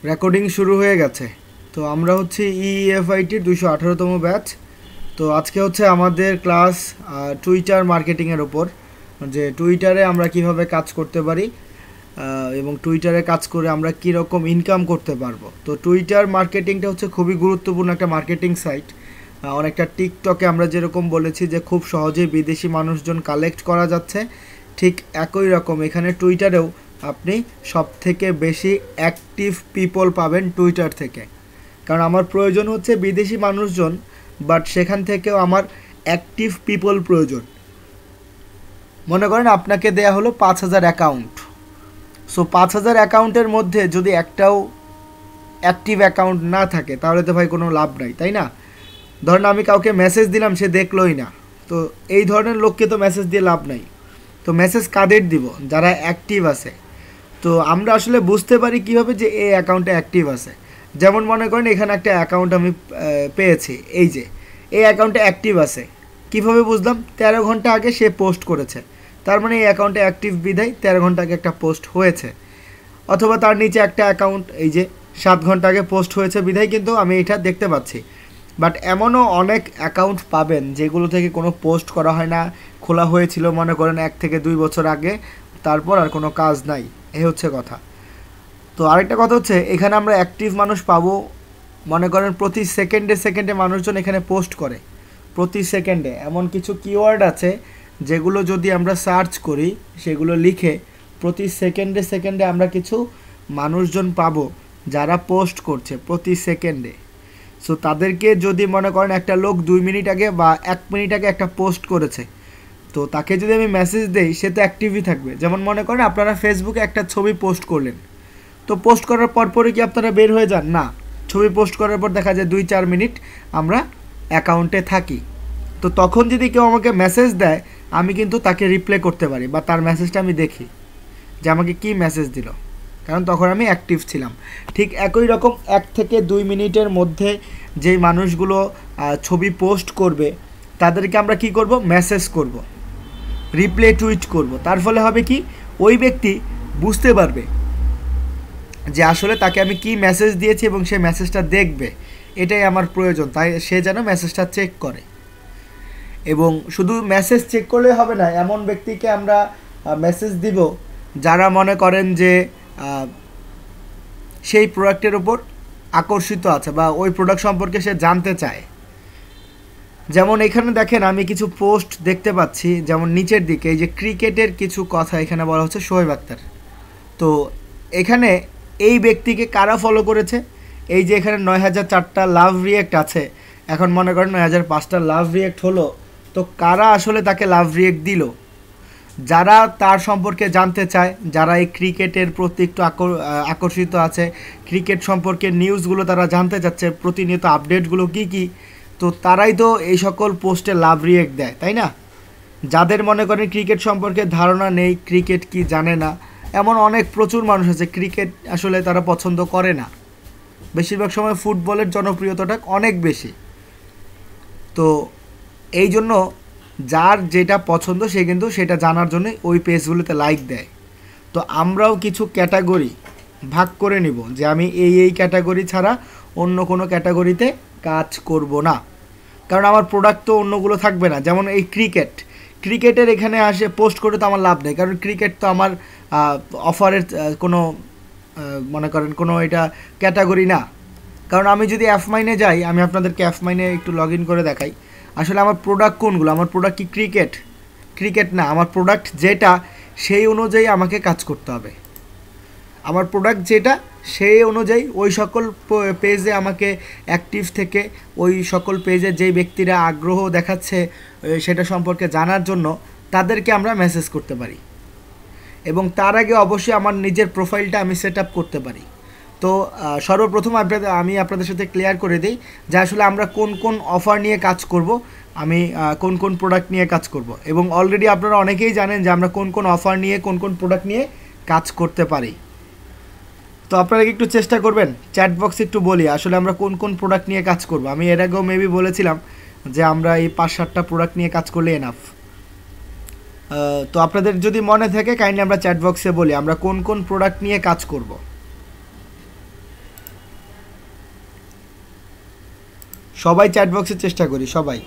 Recording শুরু হয়ে গেছে। তো আমরা হচ্ছে ইএফআইটির 218তম ব্যাচ। তো আজকে হচ্ছে আমাদের ক্লাস টুইটার মার্কেটিংয়ের ওপর, যে টুইটারে আমরা কিভাবে কাজ করতে পারি এবং টুইটারে কাজ করে আমরা কীরকম ইনকাম করতে পারবো। তো টুইটার মার্কেটিংটা হচ্ছে খুবই গুরুত্বপূর্ণ একটা মার্কেটিং সাইট। অনেকটা টিকটকে আমরা যেরকম বলেছি যে খুব সহজেই বিদেশি মানুষজন কালেক্ট করা যাচ্ছে, ঠিক একই রকম এখানে টুইটারেও আপনি সবথেকে বেশি অ্যাক্টিভ পিপল পাবেন টুইটার থেকে। কারণ আমার প্রয়োজন হচ্ছে বিদেশি মানুষজন, বাট সেখান থেকেও আমার অ্যাক্টিভ পিপল প্রয়োজন। মনে করেন আপনাকে দেয়া হলো 5,000 অ্যাকাউন্ট। সো 5,000 অ্যাকাউন্টের মধ্যে যদি একটাও অ্যাক্টিভ অ্যাকাউন্ট না থাকে তাহলে তো ভাই কোনো লাভ নাই, তাই না? ধরেন আমি কাউকে মেসেজ দিলাম, সে দেখলোই না, তো এই ধরনের লোককে তো মেসেজ দিয়ে লাভ নাই। তো মেসেজ কাদের দিব? যারা অ্যাক্টিভ আছে। তো আমরা আসলে বুঝতে পারি কীভাবে যে এই অ্যাকাউন্টে অ্যাক্টিভ আছে। যেমন মনে করেন এখানে একটা অ্যাকাউন্ট আমি পেয়েছি, এই যে এই অ্যাকাউন্টে অ্যাক্টিভ আছে। কিভাবে বুঝলাম? 13 ঘন্টা আগে সে পোস্ট করেছে, তার মানে এই অ্যাকাউন্টে অ্যাক্টিভ বিধায় 13 ঘন্টা আগে একটা পোস্ট হয়েছে। অথবা তার নিচে একটা অ্যাকাউন্ট, এই যে 7 ঘন্টা আগে পোস্ট হয়েছে বিধায় কিন্তু আমি এটা দেখতে পাচ্ছি। বাট এমনও অনেক অ্যাকাউন্ট পাবেন যেগুলো থেকে কোনো পোস্ট করা হয় না, খোলা হয়েছিল মনে করেন 1 থেকে 2 বছর আগে, তারপর আর কোনো কাজ নাই। এই হচ্ছে কথা। তো আরেকটা কথা হচ্ছে এখানে আমরা অ্যাক্টিভ মানুষ পাবো, মনে করেন প্রতি সেকেন্ডে সেকেন্ডে মানুষজন এখানে পোস্ট করে। প্রতি সেকেন্ডে এমন কিছু কিওয়ার্ড আছে যেগুলো যদি আমরা সার্চ করি, সেগুলো লিখে প্রতি সেকেন্ডে সেকেন্ডে আমরা কিছু মানুষজন পাবো যারা পোস্ট করছে প্রতি সেকেন্ডে। সো তাদেরকে যদি মনে করেন একটা লোক 2 মিনিট আগে বা 1 মিনিট আগে একটা পোস্ট করেছে, তো তাকে যদি আমি মেসেজ দেই সে তো অ্যাক্টিভই থাকবে। যেমন মনে করেন আপনারা ফেসবুকে একটা ছবি পোস্ট করলেন, তো পোস্ট করার পরপরই কি আপনারা বের হয়ে যান? না, ছবি পোস্ট করার পর দেখা যায় 2-4 মিনিট আমরা অ্যাকাউন্টে থাকি। তো তখন যদি কেউ আমাকে মেসেজ দেয়, আমি কিন্তু তাকে রিপ্লাই করতে পারি বা তার মেসেজটা আমি দেখি যে আমাকে কি মেসেজ দিল, কারণ তখন আমি অ্যাক্টিভ ছিলাম। ঠিক একই রকম 1 থেকে 2 মিনিটের মধ্যে যেই মানুষগুলো ছবি পোস্ট করবে তাদেরকে আমরা কি করব? মেসেজ করব, রিপ্লাই টুইট করব। তার ফলে হবে কি, ওই ব্যক্তি বুঝতে পারবে যে আসলে তাকে আমি কি মেসেজ দিয়েছি এবং সে মেসেজটা দেখবে। এটাই আমার প্রয়োজন, তাই সে যেন মেসেজটা চেক করে। এবং শুধু মেসেজ চেক করলে হবে না, এমন ব্যক্তিকে আমরা মেসেজ দিব যারা মনে করেন যে সেই প্রোডাক্টের ওপর আকর্ষিত আছে বা ওই প্রোডাক্ট সম্পর্কে সে জানতে চায়। যেমন এখানে দেখেন আমি কিছু পোস্ট দেখতে পাচ্ছি, যেমন নিচের দিকে এই যে ক্রিকেটের কিছু কথা এখানে বলা হচ্ছে শোয়েব আক্তার। তো এখানে এই ব্যক্তিকে কারা ফলো করেছে? এই যে এখানে 9,004টা লাভ রিয়েক্ট আছে, এখন মনে করেন 9,005টা লাভ রিয়েক্ট হলো। তো কারা আসলে তাকে লাভ রিয়েক্ট দিল? যারা তার সম্পর্কে জানতে চায়, যারা এই ক্রিকেটের প্রতি একটু আকর্ষিত আছে, ক্রিকেট সম্পর্কে নিউজগুলো তারা জানতে চাচ্ছে, প্রতিনিয়ত আপডেটগুলো কী কী, তো তারাই তো এই সকল পোস্টে লাভ রিয়েক্ট দেয়, তাই না? যাদের মনে করেন ক্রিকেট সম্পর্কে ধারণা নেই, ক্রিকেট কি জানে না, এমন অনেক প্রচুর মানুষ আছে ক্রিকেট আসলে তারা পছন্দ করে না। বেশিরভাগ সময় ফুটবলের জনপ্রিয়তাটা অনেক বেশি। তো এই জন্য যার যেটা পছন্দ সে কিন্তু সেটা জানার জন্য ওই পেজগুলোতে লাইক দেয়। তো আমরাও কিছু ক্যাটাগরি ভাগ করে নিব যে আমি এই ক্যাটাগরি ছাড়া অন্য কোনো ক্যাটাগরিতে কাজ করব না, কারণ আমার প্রোডাক্ট তো অন্যগুলো থাকবে না। যেমন এই ক্রিকেটের এখানে আসে পোস্ট করে তো আমার লাভ নেই, কারণ ক্রিকেট তো আমার অফারের কোনো মনে করেন কোনো এটা ক্যাটাগরি না। কারণ আমি যদি অ্যাফমাইনে যাই, আমি আপনাদেরকে অ্যাফমাইনে একটু লগ ইন করে দেখাই আসলে আমার প্রোডাক্ট কোনগুলো। আমার প্রোডাক্ট কি ক্রিকেট না, আমার প্রোডাক্ট যেটা সেই অনুযায়ী আমাকে কাজ করতে হবে। আমার প্রোডাক্ট যেটা সেই অনুযায়ী ওই সকল পেজে আমাকে অ্যাক্টিভ থেকে ওই সকল পেজে যেই ব্যক্তিরা আগ্রহ দেখাচ্ছে সেটা সম্পর্কে জানার জন্য তাদেরকে আমরা মেসেজ করতে পারি। এবং তার আগে অবশ্যই আমার নিজের প্রোফাইলটা আমি সেট আপ করতে পারি। তো সর্বপ্রথম আমি আপনাদের সাথে ক্লিয়ার করে দিই যে আসলে আমরা কোন কোন অফার নিয়ে কাজ করব, আমি কোন কোন প্রোডাক্ট নিয়ে কাজ করব। এবং অলরেডি আপনারা অনেকেই জানেন যে আমরা কোন কোন অফার নিয়ে কোন কোন প্রোডাক্ট নিয়ে কাজ করতে পারি। তো আপনারা কি একটু চেষ্টা করবেন চ্যাট বক্সে একটু বলি আসলে আমরা কোন কোন প্রোডাক্ট নিয়ে কাজ করব। আমি এর আগেও মেবি বলেছিলাম যে আমরা এই 5-7টা প্রোডাক্ট নিয়ে কাজ করলে এনাফ। তো আপনাদের যদি মনে থাকে কাইন্ডলি আমরা চ্যাট বক্সে বলি আমরা কোন কোন প্রোডাক্ট নিয়ে কাজ করব। সবাই চ্যাট বক্সে চেষ্টা করি সবাই।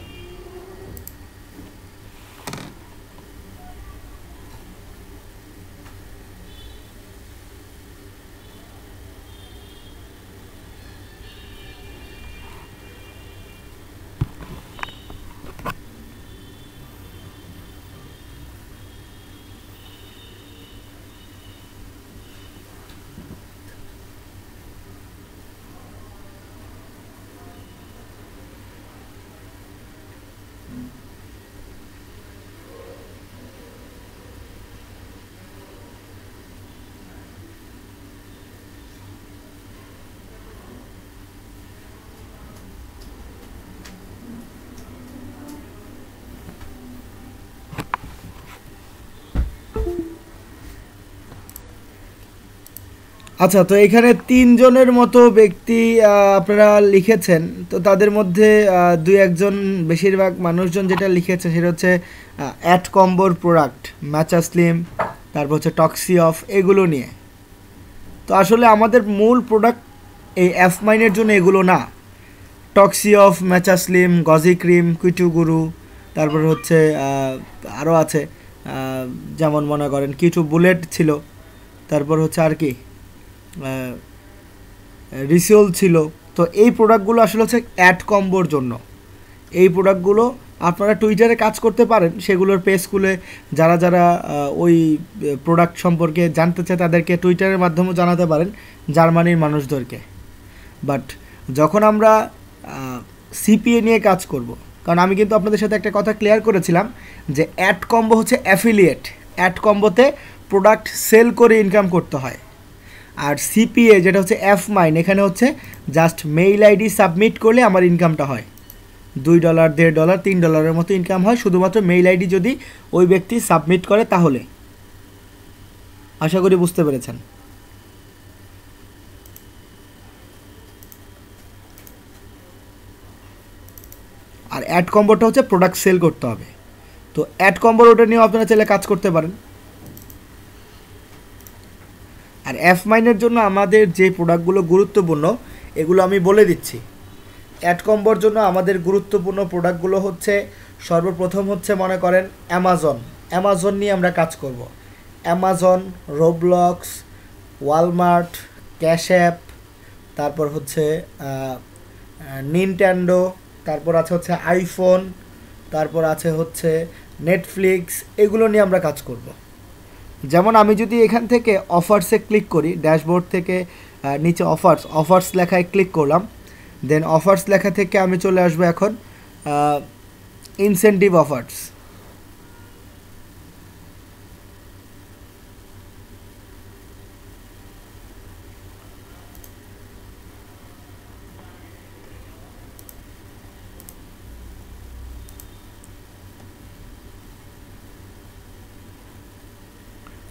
আচ্ছা, তো এখানে ৩ জনের মতো ব্যক্তি আপনারা লিখেছেন। তো তাদের মধ্যে ২-১ জন, বেশিরভাগ মানুষজন যেটা লিখেছে সেটা হচ্ছে অ্যাট কম্বোর প্রোডাক্ট, ম্যাচা স্লিম, তারপর হচ্ছে টক্সি অফ, এগুলো নিয়ে। তো আসলে আমাদের মূল প্রোডাক্ট এই এফ মাইনের জন্য এগুলো না। টক্সি অফ, ম্যাচা স্লিম, গজি ক্রিম, কুইটু গুরু, তারপর হচ্ছে আরও আছে, যেমন মনে করেন কিটু বুলেট ছিল, তারপর হচ্ছে আর কি রিসিওল ছিল। তো এই প্রোডাক্টগুলো আসলে হচ্ছে অ্যাড কম্বোর জন্য। এই প্রোডাক্টগুলো আপনারা টুইটারে কাজ করতে পারেন, সেগুলোর পেজ খুলে যারা যারা ওই প্রোডাক্ট সম্পর্কে জানতে চায় তাদেরকে টুইটারের মাধ্যমে জানাতে পারেন, জার্মানির মানুষদেরকে। বাট যখন আমরা সিপিএ নিয়ে কাজ করব, কারণ আমি কিন্তু আপনাদের সাথে একটা কথা ক্লিয়ার করেছিলাম যে অ্যাড কম্বো হচ্ছে অ্যাফিলিয়েট। অ্যাড কম্বোতে প্রোডাক্ট সেল করে ইনকাম করতে হয়। আর সিপিএ যেটা হচ্ছে এফ মাইন, এখানে হচ্ছে জাস্ট মেইল আইডি সাবমিট করলে আমার ইনকামটা হয় $2, $1.5, $3 মতো ইনকাম হয়, শুধুমাত্র মেইল আইডি যদি ওই ব্যক্তি সাবমিট করে তাহলে। আশা করি বুঝতে পেরেছেন। আর অ্যাড কম্বোটা হচ্ছে প্রোডাক্ট সেল করতে হবে। তো অ্যাড কম্বোর ওটা নিয়েও আপনারা চাইলে কাজ করতে পারেন। আর এফ মাইনের জন্য আমাদের যে প্রোডাক্টগুলো গুরুত্বপূর্ণ এগুলো আমি বলে দিচ্ছি। অ্যাড কম্বোর জন্য আমাদের গুরুত্বপূর্ণ প্রোডাক্টগুলো হচ্ছে, সর্বপ্রথম হচ্ছে মনে করেন অ্যামাজন নিয়ে আমরা কাজ করব। Amazon, Roblox, Walmart, cash app, তারপর হচ্ছে নিনটেন্ডো, তারপর আছে হচ্ছে আইফোন, তারপর আছে হচ্ছে নেটফ্লিক্স, এগুলো নিয়ে আমরা কাজ করব। যেমন আমি যদি এখান থেকে অফার্সে ক্লিক করি, ড্যাশবোর্ড থেকে নিচে অফার্স লেখায় ক্লিক করলাম, দেন অফার্স লেখা থেকে আমি চলে আসবো এখন ইনসেন্টিভ অফার্স।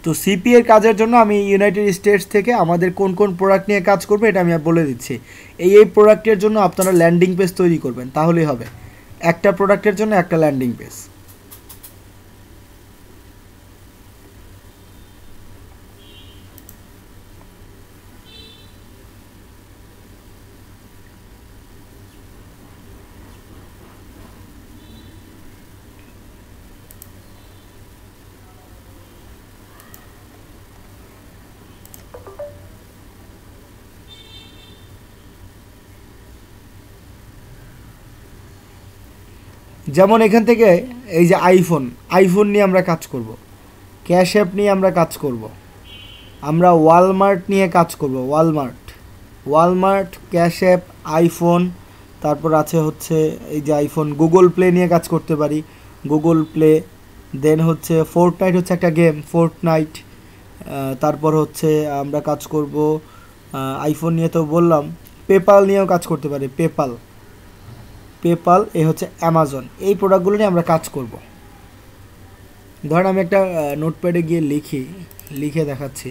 তো সিপিএর কাজের জন্য আমি ইউনাইটেড স্টেটস থেকে আমাদের কোন কোন প্রোডাক্ট নিয়ে কাজ করবে এটা আমি বলে দিচ্ছি। এই প্রোডাক্টের জন্য আপনারা ল্যান্ডিং পেজ তৈরি করবেন, তাহলেই হবে। একটা প্রোডাক্টের জন্য একটা ল্যান্ডিং পেজ। যেমন এখান থেকে এই যে আইফোন নিয়ে আমরা কাজ করব, ক্যাশ অ্যাপ নিয়ে আমরা কাজ করব, আমরা ওয়ালমার্ট নিয়ে কাজ করব, ওয়ালমার্ট, ক্যাশ অ্যাপ, আইফোন, তারপর আছে হচ্ছে এই যে আইফোন, গুগল প্লে নিয়ে কাজ করতে পারি, গুগল প্লে। দেন হচ্ছে ফোর্টনাইট হচ্ছে একটা গেম, ফোর্টনাইট। তারপর হচ্ছে আমরা কাজ করব আইফোন নিয়ে, তো বললাম। পেপাল নিয়েও কাজ করতে পারি, পেপাল। এ হচ্ছে অ্যামাজন। এই প্রোডাক্টগুলো নিয়ে আমরা কাজ করব। ধরেন আমি একটা নোটপ্যাডে গিয়ে লিখে দেখাচ্ছি।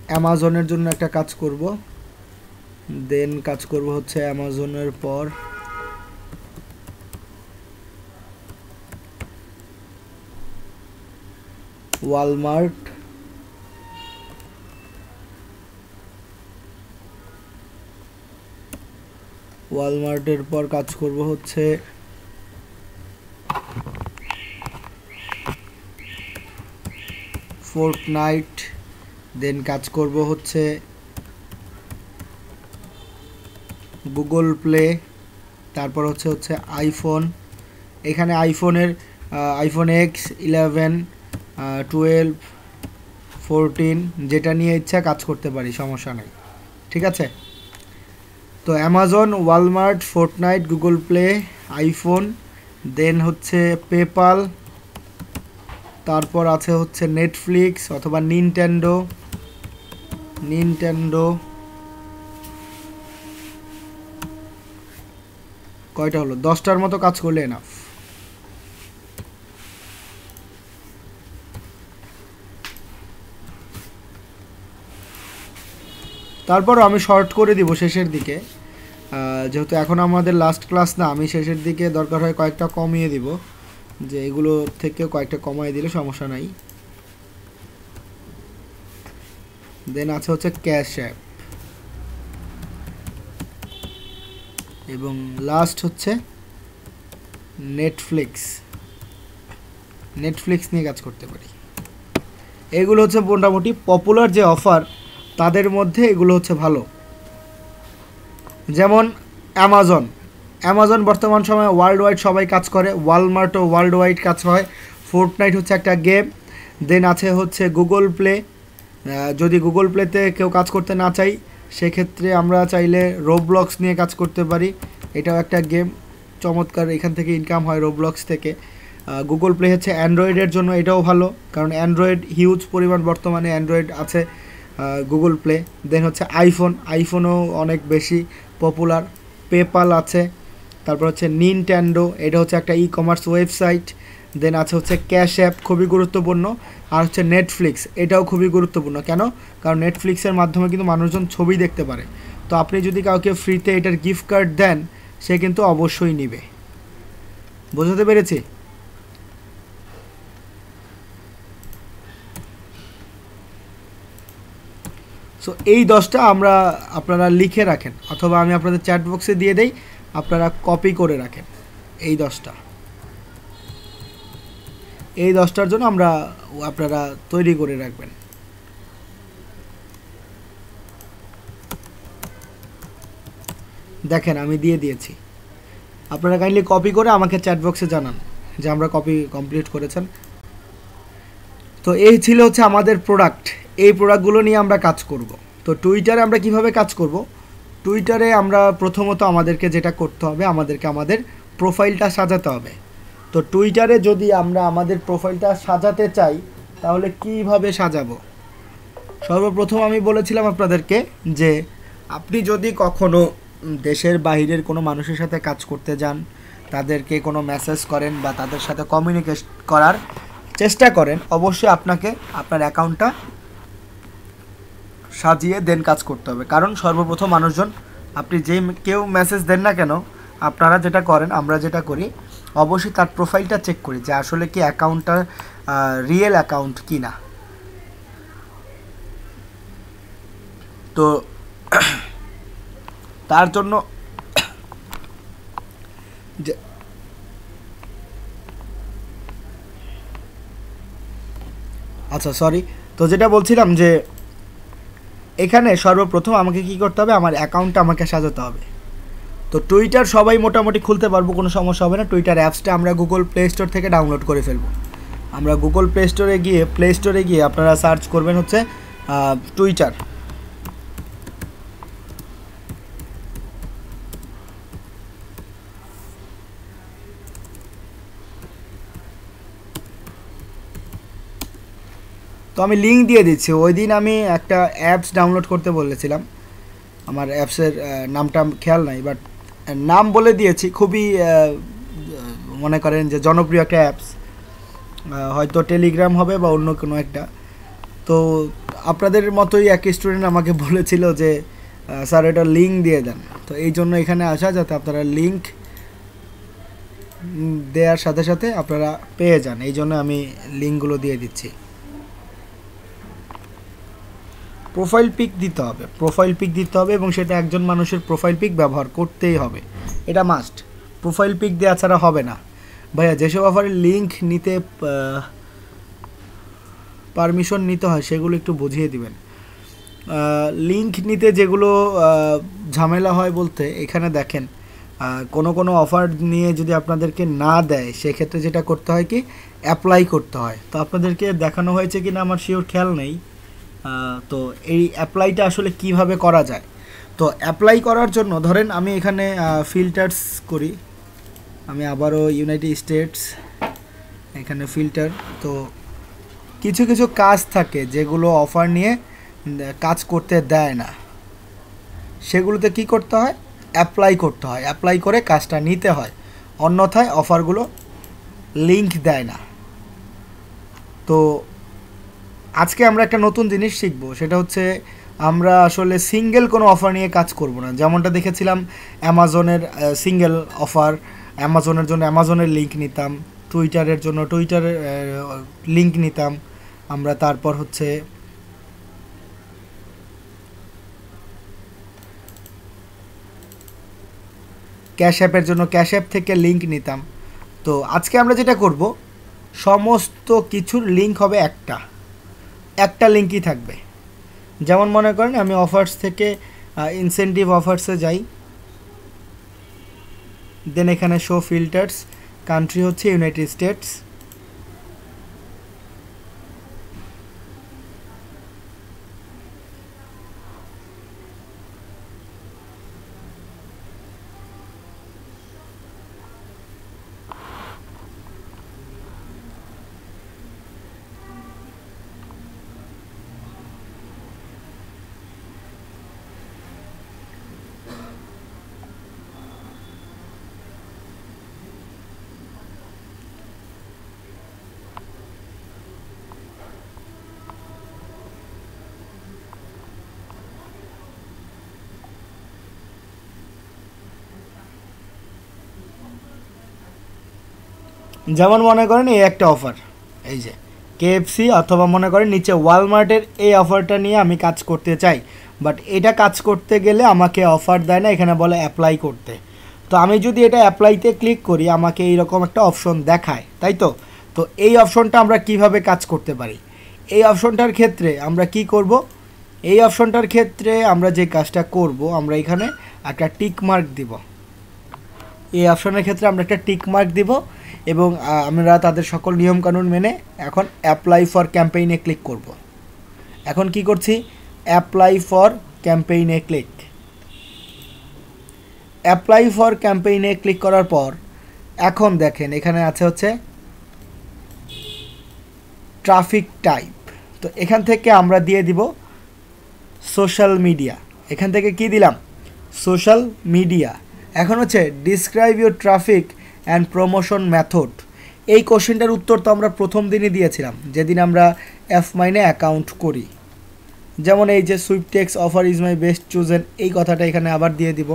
অ্যামাজনের জন্য একটা কাজ করব, দেন কাজ করব হচ্ছে অ্যামাজনের পর ওয়ালমার্ট, ওয়ালমার্টের পর কাজ করব হচ্ছে ফোর্টনাইট, দেন কাজ করব হচ্ছে গুগল প্লে, তারপর হচ্ছে আইফোন। এখানে আইফোনের আইফোন এক্স 11, 12, 14 যেটা নিয়ে ইচ্ছা কাজ করতে পারি, সমস্যা নেই, ঠিক আছে। তো Amazon, Walmart, Fortnite, Google Play, iPhone, then হচ্ছে পেপাল, তারপর আছে হচ্ছে নেটফ্লিক্স অথবা নিনটেন্ডো। কয়টা হলো? 10টার মতো কাজ করলে এনাফ। তারপর আমি শর্ট করে দিব শেষের দিকে, যেহেতু এখন আমাদের লাস্ট ক্লাস না, আমি শেষের দিকে দরকার হয় কয়েকটা কমিয়ে দিব, যে এগুলো থেকেও কয়েকটা কমাই দিলে সমস্যা নাই। দেন আছে হচ্ছে ক্যাশ অ্যাপ, এবং লাস্ট হচ্ছে নেটফ্লিক্স নিয়ে কাজ করতে পারি। এগুলো হচ্ছে মোটামুটি পপুলার যে অফার, তাদের মধ্যে এগুলো হচ্ছে ভালো। যেমন অ্যামাজন বর্তমান সময়ে ওয়ার্ল্ড ওয়াইড সবাই কাজ করে, ওয়ালমার্টও ওয়ার্ল্ড ওয়াইড কাজ হয়, ফোর্টনাইট হচ্ছে একটা গেম। দেন আছে হচ্ছে গুগল প্লে, যদি গুগল প্লেতে কেউ কাজ করতে না চাই, সেক্ষেত্রে আমরা চাইলে রোবলক্স নিয়ে কাজ করতে পারি, এটাও একটা গেম, চমৎকার, এখান থেকে ইনকাম হয় রোবলক্স থেকে। গুগল প্লে হচ্ছে অ্যান্ড্রয়েডের জন্য, এটাও ভালো, কারণ অ্যান্ড্রয়েড হিউজ পরিমাণ বর্তমানে অ্যান্ড্রয়েড আছে গুগল প্লে। দেন হচ্ছে আইফোনও অনেক বেশি পপুলার, পেপাল আছে, তারপর হচ্ছে নিনটেন্ডো, এটা হচ্ছে একটা ই কমার্স ওয়েবসাইট। দেন আছে হচ্ছে ক্যাশ অ্যাপ, খুবই গুরুত্বপূর্ণ, আর হচ্ছে নেটফ্লিক্স, এটাও খুবই গুরুত্বপূর্ণ। কেন? কারণ নেটফ্লিক্সের মাধ্যমে কিন্তু মানুষজন ছবি দেখতে পারে, তো আপনি যদি কাউকে ফ্রিতে এটার গিফট কার্ড দেন, সে কিন্তু অবশ্যই নিবে। বোঝাতে পেরেছি? সো এই 10টা আপনারা লিখে রাখেন, অথবা আমি আপনাদের চ্যাট বক্সে দিয়ে দেই, আপনারা কপি করে রাখেন। এই 10টার জন্য আপনারা তৈরি করে রাখবেন। দেখেন আমি দিয়ে দিয়েছি, আপনারা কাইন্ডলি কপি করে আমাকে চ্যাট বক্সে জানান যে আমরা কপি কমপ্লিট করেছেন। তো এই ছিল হচ্ছে আমাদের প্রোডাক্ট, এই প্রোডাক্টগুলো নিয়ে আমরা কাজ করব। তো টুইটারে আমরা কিভাবে কাজ করব? টুইটারে আমরা প্রথমত আমাদেরকে যেটা করতে হবে, আমাদেরকে আমাদের প্রোফাইলটা সাজাতে হবে। তো টুইটারে যদি আমরা আমাদের প্রোফাইলটা সাজাতে চাই, তাহলে কিভাবে সাজাবো? সর্বপ্রথম আমি বলেছিলাম আপনাদেরকে যে আপনি যদি কখনো দেশের বাইরের কোনো মানুষের সাথে কাজ করতে যান, তাদেরকে কোনো মেসেজ করেন বা তাদের সাথে কমিউনিকেট করার চেষ্টা করেন, অবশ্যই আপনাকে আপনার অ্যাকাউন্টটা সাজিয়ে দেন কাজ করতে হবে। কারণ সর্বপ্রথম মানুষজন, আপনি কেউ মেসেজ দেন না কেন, আপনারা যেটা করেন, আমরা যেটা করি, অবশ্যই তার প্রোফাইলটা চেক করি যে আসলে কি অ্যাকাউন্টটা রিয়েল অ্যাকাউন্ট কি না। তো তার জন্য আচ্ছা সরি, তো যেটা বলছিলাম যে এখানে সর্বপ্রথম আমাকে কি করতে হবে, আমার অ্যাকাউন্টটা আমাকে সাজাতে হবে। তো টুইটার সবাই মোটামুটি খুলতে পারবো, কোনো সমস্যা হবে না। টুইটার অ্যাপসটা আমরা গুগল প্লে স্টোর থেকে ডাউনলোড করে ফেলবো। আমরা গুগল প্লে স্টোরে গিয়ে আপনারা সার্চ করবেন হচ্ছে টুইটার। তো আমি লিঙ্ক দিয়ে দিচ্ছি। ওই দিন আমি একটা অ্যাপস ডাউনলোড করতে বলেছিলাম, আমার অ্যাপসের নামটা খেয়াল নাই, বাট নাম বলে দিয়েছি। খুবই মনে করেন যে জনপ্রিয় একটা অ্যাপস, হয়তো টেলিগ্রাম হবে বা অন্য কোনো একটা। তো আপনাদের মতোই এক স্টুডেন্ট আমাকে বলেছিল যে স্যার এটা লিঙ্ক দিয়ে দেন, তো এই জন্য এখানে আসা, যাতে আপনারা লিঙ্ক দেওয়ার সাথে সাথে আপনারা পেয়ে যান, এই জন্য আমি লিঙ্কগুলো দিয়ে দিচ্ছি। প্রোফাইল পিক দিতে হবে, প্রোফাইল পিক দিতে হবে এবং সেটা একজন মানুষের প্রোফাইল পিক ব্যবহার করতেই হবে, এটা মাস্ট। প্রোফাইল পিক দেওয়া ছাড়া হবে না। ভাইয়া যেসব অফারের লিঙ্ক নিতে পারমিশন নিতে হয় সেগুলো একটু বুঝিয়ে দিবেন। লিঙ্ক নিতে যেগুলো ঝামেলা হয় বলতে, এখানে দেখেন কোনো অফার নিয়ে যদি আপনাদেরকে না দেয় সেক্ষেত্রে যেটা করতে হয় কি অ্যাপ্লাই করতে হয়। তো আপনাদেরকে দেখানো হয়েছে কি না আমার শিওর খেয়াল নেই। তো এই অ্যাপ্লাইটা আসলে কিভাবে করা যায়, তো অ্যাপ্লাই করার জন্য ধরেন আমি এখানে ফিল্টার্স করি, আমি আবারও ইউনাইটেড স্টেটস, এখানে ফিল্টার। তো কিছু কিছু কাজ থাকে যেগুলো অফার নিয়ে কাজ করতে দেয় না, সেগুলোতে কি করতে হয় অ্যাপ্লাই করতে হয়, অ্যাপ্লাই করে কাজটা নিতে হয়, অন্যথায় অফারগুলো লিঙ্ক দেয় না। তো আজকে আমরা একটা নতুন জিনিস শিখবো, সেটা হচ্ছে আমরা আসলে সিঙ্গেল কোনো অফার নিয়ে কাজ করব না। যেমনটা দেখেছিলাম অ্যামাজনের সিঙ্গেল অফার, অ্যামাজনের জন্য অ্যামাজনের লিঙ্ক নিতাম, টুইটারের জন্য টুইটারের লিঙ্ক নিতাম আমরা, তারপর হচ্ছে ক্যাশ অ্যাপের জন্য ক্যাশ অ্যাপ থেকে লিঙ্ক নিতাম। তো আজকে আমরা যেটা করব, সমস্ত কিছুর লিঙ্ক হবে একটা লিঙ্কই থাকবে। যেমন মনে করেন আমি অফার্স থেকে ইনসেন্টিভ অফার্সে যাই, দেন এখানে শো ফিল্টার্স, কান্ট্রি হচ্ছে ইউনাইটেড স্টেটস, যেমন মনে করেন এই একটা অফার, এই যে কেএফসি, অথবা মনে করেন নিচে ওয়ালমার্টের এই অফারটা নিয়ে আমি কাজ করতে চাই, বাট এটা কাজ করতে গেলে আমাকে অফার দেয় না, এখানে বলে অ্যাপ্লাই করতে। তো আমি যদি এটা অ্যাপ্লাইতে ক্লিক করি আমাকে এইরকম একটা অপশন দেখায়, তাই তো। তো এই অপশনটা আমরা কিভাবে কাজ করতে পারি, এই অপশনটার ক্ষেত্রে আমরা কি করব, এই অপশনটার ক্ষেত্রে আমরা যে কাজটা করব, আমরা এখানে একটা টিক মার্ক দিব, এই অপশনের ক্ষেত্রে আমরা একটা টিক মার্ক দিব এবং আমরা তাদের সকল নিয়মকানুন মেনে এখন অ্যাপ্লাই ফর ক্যাম্পেইনে ক্লিক করব। এখন কি করছি, অ্যাপ্লাই ফর ক্যাম্পেইনে ক্লিক। অ্যাপ্লাই ফর ক্যাম্পেইনে ক্লিক করার পর এখন দেখেন এখানে আছে হচ্ছে ট্রাফিক টাইপ। তো এখান থেকে আমরা দিয়ে দিব সোশ্যাল মিডিয়া, এখান থেকে কি দিলাম সোশ্যাল মিডিয়া। এখন হচ্ছে describe your traffic and promotion method. এই কোশ্চেনটার উত্তর তো আমরা প্রথম দিনই দিয়েছিলাম যেদিন আমরা এফমাইনে অ্যাকাউন্ট করি। যেমন এই যে sweepstakes offer is my best chosen, এই কথাটা এখানে আবার দিয়ে দিব।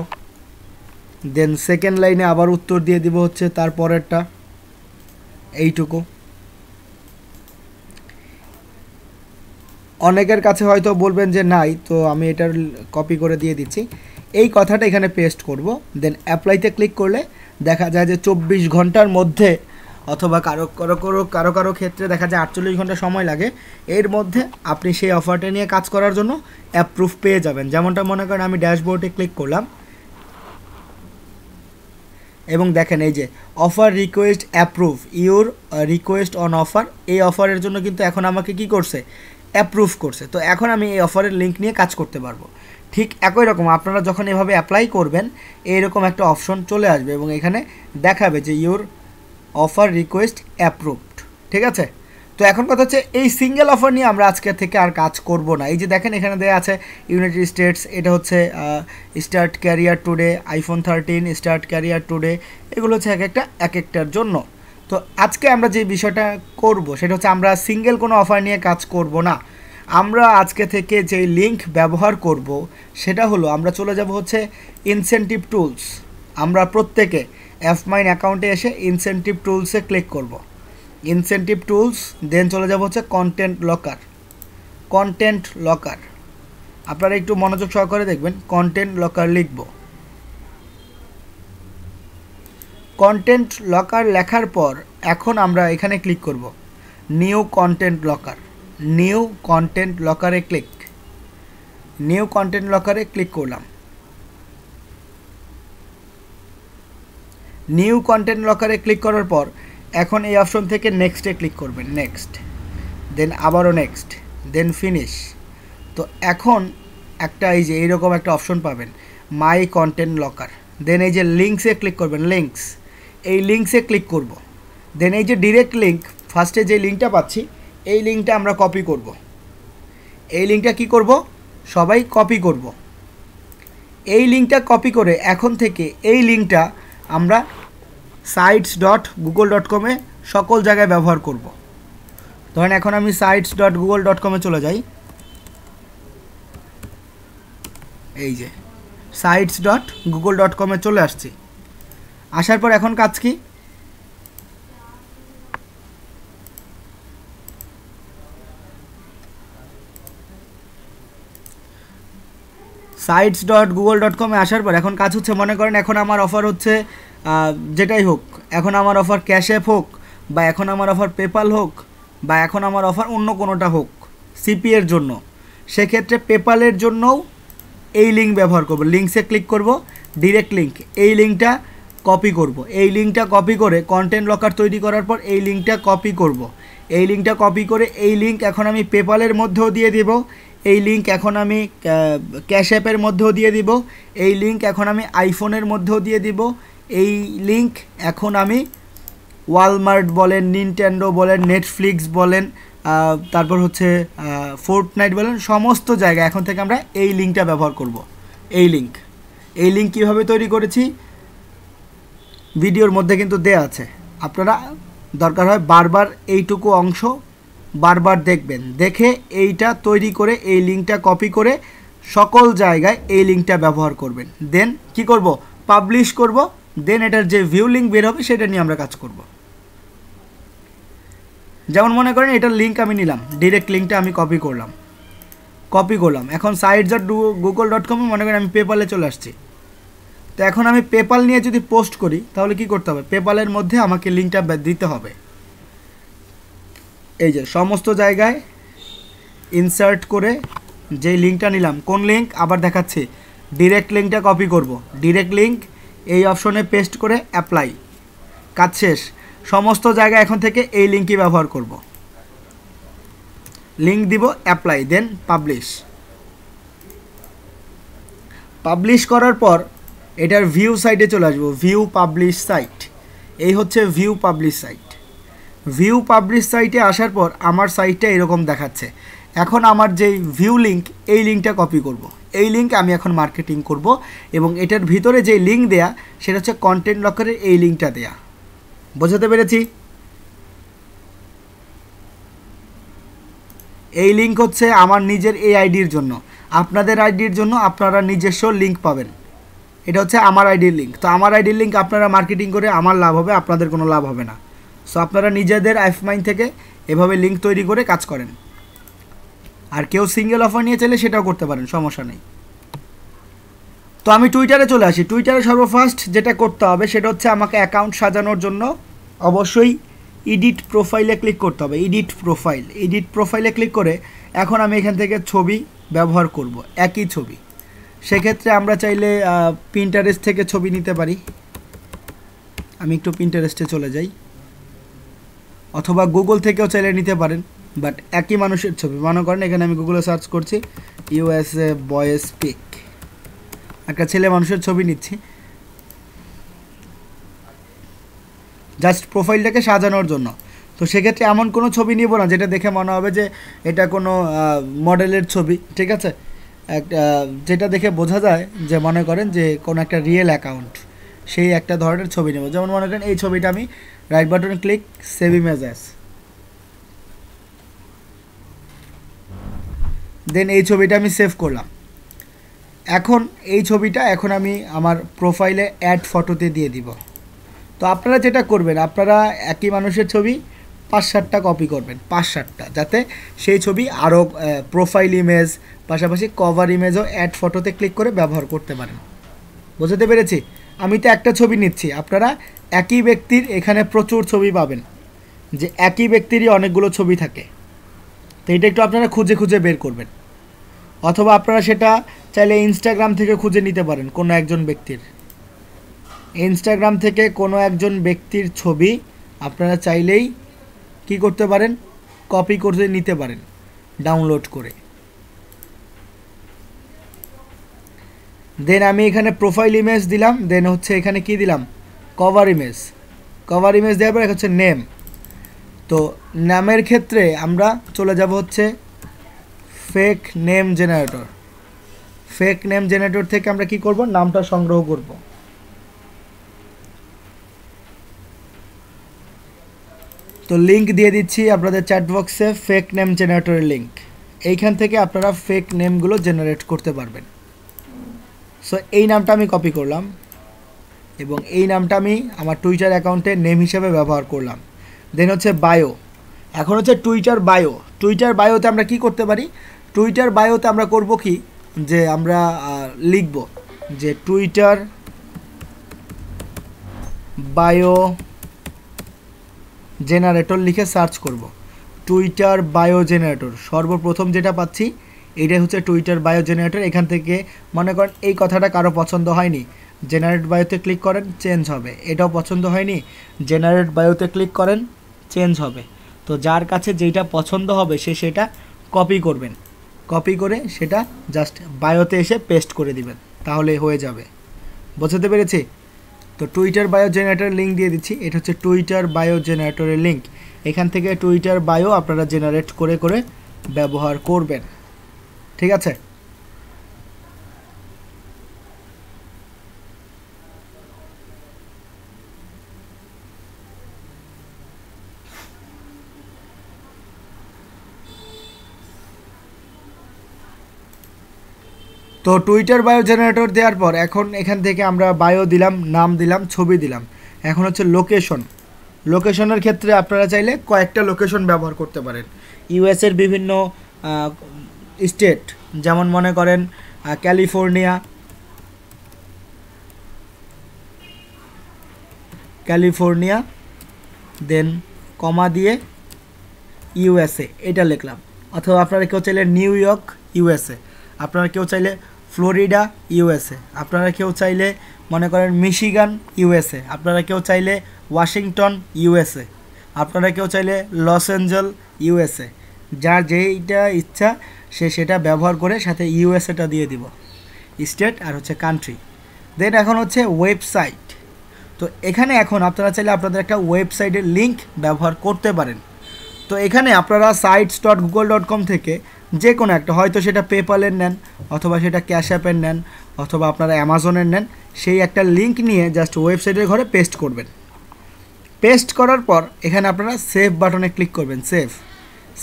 দেন সেকেন্ড লাইনে আবার উত্তর দিয়ে দিব হচ্ছে তারপরেরটা, এইটুকু। অনেকের কাছে হয়তো বলবেন যে নাই, তো আমি এটার কপি করে দিয়ে দিচ্ছি। এই কথাটা এখানে পেস্ট করব, দেন অ্যাপ্লাইতে ক্লিক করলে দেখা যায় যে 24 ঘন্টার মধ্যে, অথবা কারো ক্ষেত্রে দেখা যায় 48 ঘন্টা সময় লাগে, এর মধ্যে আপনি সেই অফারটা নিয়ে কাজ করার জন্য অ্যাপ্রুভ পেয়ে যাবেন। যেমনটা মনে করেন আমি ড্যাশবোর্ডে ক্লিক করলাম এবং দেখেন এই যে offer request approve your request on offer, এই অফারের জন্য কিন্তু এখন আমাকে কি করছে অ্যাপ্রুভ করছে। তো এখন আমি এই অফারের লিঙ্ক নিয়ে কাজ করতে পারবো। ঠিক একই রকম আপনারা যখন এভাবে অ্যাপ্লাই করবেন এইরকম একটা অপশন চলে আসবে এবং এখানে দেখাবে যে ইউর অফার রিকোয়েস্ট অ্যাপ্রুভড, ঠিক আছে। তো এখন কথা হচ্ছে এই সিঙ্গেল অফার নিয়ে আমরা আজকে থেকে আর কাজ করব না। এই যে দেখেন এখানে দেওয়া আছে ইউনাইটেড স্টেটস, এটা হচ্ছে start career today, iPhone 13 start career today, এগুলো হচ্ছে এক একটার জন্য। তো আজকে আমরা যে বিষয়টা করব সেটা হচ্ছে আমরা সিঙ্গেল কোনো অফার নিয়ে কাজ করব না। আমরা আজকে থেকে যে লিঙ্ক ব্যবহার করব সেটা হলো আমরা চলে যাব হচ্ছে ইনসেন্টিভ টুলস। আমরা প্রত্যেকে এফমাইন অ্যাকাউন্টে এসে ইনসেন্টিভ টুলসে ক্লিক করব, ইনসেন্টিভ টুলস, দেন চলে যাব হচ্ছে কন্টেন্ট লকার। আপনারা একটু মনোযোগ সহকারে দেখবেন। কন্টেন্ট লকার লিখব। কন্টেন্ট লকার লেখার পর এখন আমরা এখানে ক্লিক করব new content locker. New content লকারে ক্লিক। নিউ কন্টেন্ট লকারে ক্লিক করলাম। নিউ কন্টেন্ট লকারে ক্লিক করার পর এখন এই অপশন থেকে নেক্সটে ক্লিক করবেন। নেক্সট, দেন আবারও নেক্সট, দেন ফিনিশ। তো এখন একটা এই যে এইরকম একটা অপশন পাবেন, মাই কন্টেন্ট লকার। দেন এই যে লিঙ্কসে ক্লিক করবেন। লিঙ্কস, এই লিঙ্কসে ক্লিক করব। দেন এই যে ডিরেক্ট লিঙ্ক, ফার্স্টে যে লিঙ্কটা পাচ্ছি এই লিঙ্কটা আমরা কপি করব। এই লিঙ্কটা কি করব? সবাই কপি করব। এই লিঙ্কটা কপি করে এখন থেকে এই লিঙ্কটা আমরা sites.google.com-এ সকল জায়গায় ব্যবহার করব। ধরেন এখন আমি sites.google.com-এ চলে যাই। এই যে sites.google.com-এ চলে আসছি। আসার পর এখন কাজ কি? sites.google.com-এ আসার পর এখন কাজ হচ্ছে, মনে করেন এখন আমার অফার হচ্ছে যেটাই হোক, এখন আমার অফার ক্যাশ অ্যাপ হোক, বা এখন আমার অফার পেপাল হোক, বা এখন আমার অফার অন্য কোনোটা হোক সিপি এর জন্য, সেক্ষেত্রে পেপালের জন্যও এই লিঙ্ক ব্যবহার করব। লিঙ্কসে ক্লিক করব, ডিরেক্ট লিঙ্ক, এই লিঙ্কটা কপি করব। এই লিঙ্কটা কপি করে কন্টেন্ট লকার তৈরি করার পর এই লিঙ্কটা কপি করব। এই লিঙ্কটা কপি করে এই লিঙ্ক এখন আমি পেপালের মধ্যেও দিয়ে দিব। এই লিঙ্ক এখন আমি ক্যাশ অ্যাপের মধ্যেও দিয়ে দিব। এই লিঙ্ক এখন আমি আইফোনের মধ্যেও দিয়ে দিব। এই লিঙ্ক এখন আমি ওয়ালমার্ট বলেন, নিনটেন্ডো বলেন, নেটফ্লিক্স বলেন, তারপর হচ্ছে ফোর্টনাইট বলেন, সমস্ত জায়গায় এখন থেকে আমরা এই লিঙ্কটা ব্যবহার করব। এই লিঙ্ক কীভাবে তৈরি করেছি ভিডিওর মধ্যে কিন্তু দেয়া আছে। আপনারা দরকার হয় বারবার এইটুকু অংশ বারবার দেখবেন, দেখে এইটা তৈরি করে এই লিঙ্কটা কপি করে সকল জায়গায় এই লিঙ্কটা ব্যবহার করবেন। দেন কি করব? পাবলিশ করব। দেন এটার যে ভিউ লিঙ্ক বের হবে সেটা নিয়ে আমরা কাজ করব। যেমন মনে করেন এটার লিঙ্ক আমি নিলাম, ডিরেক্ট লিঙ্কটা আমি কপি করলাম। এখন sites.google.com-এ মনে করেন আমি পেপালে চলে আসছি। তো এখন আমি পেপাল নিয়ে যদি পোস্ট করি তাহলে কি করতে হবে? পেপালের মধ্যে আমাকে লিঙ্কটা দিতে হবে। এই যে সমস্ত জায়গায় ইনসার্ট করে যে লিঙ্কটা নিলাম, কোন লিঙ্ক আবার দেখাচ্ছি, ডিরেক্ট লিঙ্কটা কপি করব। ডিরেক্ট লিঙ্ক এই অপশনে পেস্ট করে অ্যাপ্লাই, কাজ শেষ। সমস্ত জায়গায় এখন থেকে এই লিঙ্কই ব্যবহার করব। লিঙ্ক দিব, অ্যাপ্লাই, দেন পাবলিশ করার পর এটার ভিউ সাইটে চলে আসবো। ভিউ পাবলিশ সাইট, এই হচ্ছে view publish site. View publish সাইটে আসার পর আমার সাইটটা এরকম দেখাচ্ছে। এখন আমার যেই ভিউ লিঙ্ক, এই লিঙ্কটা কপি করব। এই লিঙ্ক আমি এখন মার্কেটিং করব এবং এটার ভিতরে যে লিঙ্ক দেয়া সেটা হচ্ছে কন্টেন্ট লকারের এই লিঙ্কটা দেয়া। বোঝাতে পেরেছি? এই লিঙ্ক হচ্ছে আমার নিজের এই আইডির জন্য, আপনাদের আইডির জন্য আপনারা নিজস্ব লিঙ্ক পাবেন। এটা হচ্ছে আমার আইডির লিঙ্ক। তো আমার আইডির লিঙ্ক আপনারা মার্কেটিং করে আমার লাভ হবে, আপনাদের কোনো লাভ হবে না। সো আপনারা নিজেদের আইফমাইন থেকে এভাবে লিঙ্ক তৈরি করে কাজ করেন। আর কেউ সিঙ্গেল অফার নিয়ে চাইলে সেটাও করতে পারেন, সমস্যা নেই। তো আমি টুইটারে চলে আসি। টুইটারে সর্বফার্স্ট যেটা করতে হবে সেটা হচ্ছে আমাকে অ্যাকাউন্ট সাজানোর জন্য অবশ্যই এডিট প্রোফাইলে ক্লিক করতে হবে। এডিট প্রোফাইলে ক্লিক করে এখন আমি এখান থেকে ছবি ব্যবহার করব, একই ছবি। সেক্ষেত্রে আমরা চাইলে পিন্টারেস্ট থেকে ছবি নিতে পারি। আমি একটু পিন্টারেস্টে চলে যাই, অথবা গুগল থেকেও চাইলে নিতে পারেন, বাট একই মানুষের ছবি। মনে করেন এখানে আমি গুগলে সার্চ করছি ইউএসএ বয়েজ পিক, একটা ছেলে মানুষের ছবি নিচ্ছি জাস্ট প্রোফাইলটাকে সাজানোর জন্য। তো সেক্ষেত্রে এমন কোনো ছবি নিব না যেটা দেখে মনে হবে যে এটা কোনো মডেলের ছবি, ঠিক আছে? একটা যেটা দেখে বোঝা যায় যে মনে করেন যে কোনো একটা রিয়েল অ্যাকাউন্ট, সেই একটা ধরনের ছবি নেব। যেমন মনে করেন এই ছবিটা আমি রাইট বাটনে ক্লিক, সেভ ইমেজ অ্যাজ, দেন এই ছবিটা আমি সেভ করলাম। এখন এই ছবিটা এখন আমি আমার প্রোফাইলে অ্যাড ফটোতে দিয়ে দিব। তো আপনারা যেটা করবেন, আপনারা একই মানুষের ছবি 5-7টা কপি করবেন, 5-7টা, যাতে সেই ছবি আরও প্রোফাইল ইমেজ পাশাপাশি কভার ইমেজও অ্যাড ফটোতে ক্লিক করে ব্যবহার করতে পারেন। বুঝতে পেরেছি? আমি তো একটা ছবি নিচ্ছি, আপনারা একই ব্যক্তির এখানে প্রচুর ছবি পাবেন, যে একই ব্যক্তিরই অনেকগুলো ছবি থাকে। তো এটা একটু আপনারা খুঁজে খুঁজে বের করবেন, অথবা আপনারা সেটা চাইলে ইনস্টাগ্রাম থেকে খুঁজে নিতে পারেন। কোনো একজন ব্যক্তির ইনস্টাগ্রাম থেকে কোনো একজন ব্যক্তির ছবি আপনারা চাইলেই কি করতে পারেন, কপি করে নিতে পারেন ডাউনলোড করে। দেন আমি এখানে প্রোফাইল ইমেজ দিলাম, দেন হচ্ছে এখানে কি দিলাম, কভার ইমেজ। কভার ইমেজ দেওয়ার পর হচ্ছে নেম। তো নামের ক্ষেত্রে আমরা চলে যাব হচ্ছে fake name generator. Fake name generator থেকে আমরা কি করব, নামটা সংগ্রহ করব। তো লিংক দিয়ে দিচ্ছি আপনাদের চ্যাট বক্সে, ফেক নেম জেনারেটরের লিংক। এইখান থেকে আপনারা ফেক নেমগুলো জেনারেট করতে পারবেন। সো এই নামটা আমি কপি করলাম এবং এই নামটা আমি আমার টুইটার অ্যাকাউন্টে নেম হিসেবে ব্যবহার করলাম। দেন হচ্ছে বায়ো। এখন হচ্ছে টুইটার বায়ো। টুইটার বায়োতে আমরা কি করতে পারি, টুইটার বায়োতে আমরা করব কি, যে আমরা লিখব যে টুইটার বায়ো জেনারেটর লিখে সার্চ করব। টুইটার বায়ো জেনারেটর সর্বপ্রথম যেটা পাচ্ছি এটাই হচ্ছে টুইটার বায়ো জেনারেটর। এখান থেকে মনে করেন এই কথাটা কারো পছন্দ হয়নি, জেনারেট বায়োতে ক্লিক করেন, চেঞ্জ হবে। এটাও পছন্দ হয়নি, জেনারেট বায়োতে ক্লিক করেন, চেঞ্জ হবে। তো যার কাছে যেটা পছন্দ হবে সে সেটা কপি করবেন, কপি করে সেটা জাস্ট বায়োতে এসে পেস্ট করে দিবেন, তাহলে হয়ে যাবে। বুঝতে পেরেছি? তো টুইটার বায়ো জেনারেটর লিঙ্ক দিয়ে দিচ্ছি। এটা হচ্ছে টুইটার বায়ো জেনারেটরের লিঙ্ক। এখান থেকে টুইটার বায়ো আপনারা জেনারেট করে করে ব্যবহার করবেন। ঠিক আছে? তো টুইটার বায়ো জেনারেটর দেওয়ার পর এখন এখান থেকে আমরা বায়ো দিলাম, নাম দিলাম, ছবি দিলাম। এখন হচ্ছে লোকেশন। লোকেশনের ক্ষেত্রে আপনারা চাইলে কয়েকটা লোকেশন ব্যবহার করতে পারেন। ইউএসের বিভিন্ন স্টেট, যেমন মনে করেন ক্যালিফোর্নিয়া, ক্যালিফোর্নিয়া, দেন কমা দিয়ে ইউএসএ এটা লিখলাম। অথবা আপনারা কেউ চাইলে নিউ ইয়র্ক ইউএসএ, আপনারা কেউ চাইলে ফ্লোরিডা ইউএসএ, আপনারা কেউ চাইলে মনে করেন মিশিগান ইউএসএ, আপনারা কেউ চাইলে ওয়াশিংটন ইউএসএ, আপনারা কেউ চাইলে লস অ্যাঞ্জেল ইউএসএ। যার যেইটা ইচ্ছা সে সেটা ব্যবহার করে সাথে ইউএসএটা দিয়ে দিব, স্টেট আর হচ্ছে কান্ট্রি। দেন এখন হচ্ছে ওয়েবসাইট। তো এখানে এখন আপনারা চাইলে আপনাদের একটা ওয়েবসাইটের লিঙ্ক ব্যবহার করতে পারেন। তো এখানে আপনারা sites.google.com থেকে যে কোনো একটা, হয়তো সেটা পেপ্যালের নেন অথবা সেটা ক্যাশ অ্যাপের নেন অথবা আপনারা অ্যামাজনের নেন, সেই একটা লিঙ্ক নিয়ে জাস্ট ওয়েবসাইটের ঘরে পেস্ট করবেন। পেস্ট করার পর এখানে আপনারা সেভ বাটনে ক্লিক করবেন।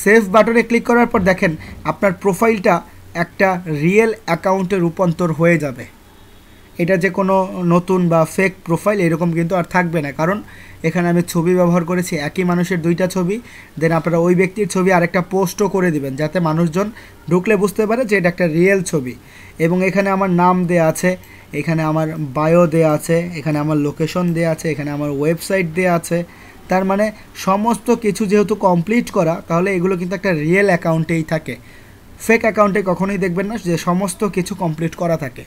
সেভ বাটনে ক্লিক করার পর দেখেন আপনার প্রোফাইলটা একটা রিয়েল অ্যাকাউন্টে রূপান্তর হয়ে যাবে। এটা যে কোনো নতুন বা ফেক প্রোফাইল এরকম কিন্তু আর থাকবে না, কারণ এখানে আমি ছবি ব্যবহার করেছি, একই মানুষের দুইটা ছবি। দেন আপনারা ওই ব্যক্তির ছবি আরেকটা পোস্টও করে দিবেন, যাতে মানুষজন ঢুকলে বুঝতে পারে যে এটা একটা রিয়েল ছবি। এবং এখানে আমার নাম দেয়া আছে, এখানে আমার বায়ো দেয়া আছে, এখানে আমার লোকেশন দেয়া আছে, এখানে আমার ওয়েবসাইট দেয়া আছে। তার মানে সমস্ত কিছু যেহেতু কমপ্লিট করা, তাহলে এগুলো কিন্তু একটা রিয়েল অ্যাকাউন্টেই থাকে। ফেক অ্যাকাউন্টে কখনোই দেখবেন না যে সমস্ত কিছু কমপ্লিট করা থাকে।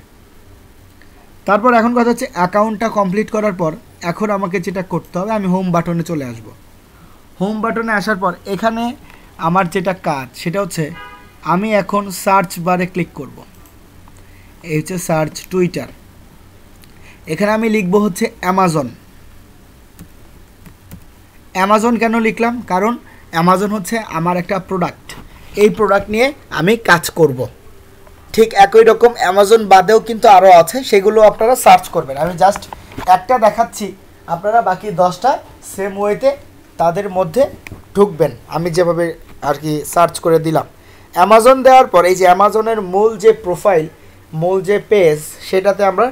তারপর এখন কথা হচ্ছে অ্যাকাউন্টটা কমপ্লিট করার পর এখন আমাকে যেটা করতে হবে, আমি হোম বাটনে চলে আসব। হোম বাটনে আসার পর এখানে আমার যেটা কাজ সেটা হচ্ছে আমি এখন সার্চ বারে ক্লিক করব। এই হচ্ছে সার্চ টুইটার। এখানে আমি লিখব হচ্ছে অ্যামাজন। অ্যামাজন কেন লিখলাম? কারণ অ্যামাজন হচ্ছে আমার একটা প্রোডাক্ট, এই প্রোডাক্ট নিয়ে আমি কাজ করব। ঠিক একই রকম অ্যামাজন বাদেও কিন্তু আরও আছে, সেগুলো আপনারা সার্চ করবেন। আমি জাস্ট একটা দেখাচ্ছি, আপনারা বাকি 10টা সেম ওয়েতে তাদের মধ্যে ঢুকবেন, আমি যেভাবে আর কি সার্চ করে দিলাম। অ্যামাজন দেওয়ার পর এই যে অ্যামাজনের মূল যে প্রোফাইল, মূল যে পেজ, সেটাতে আমরা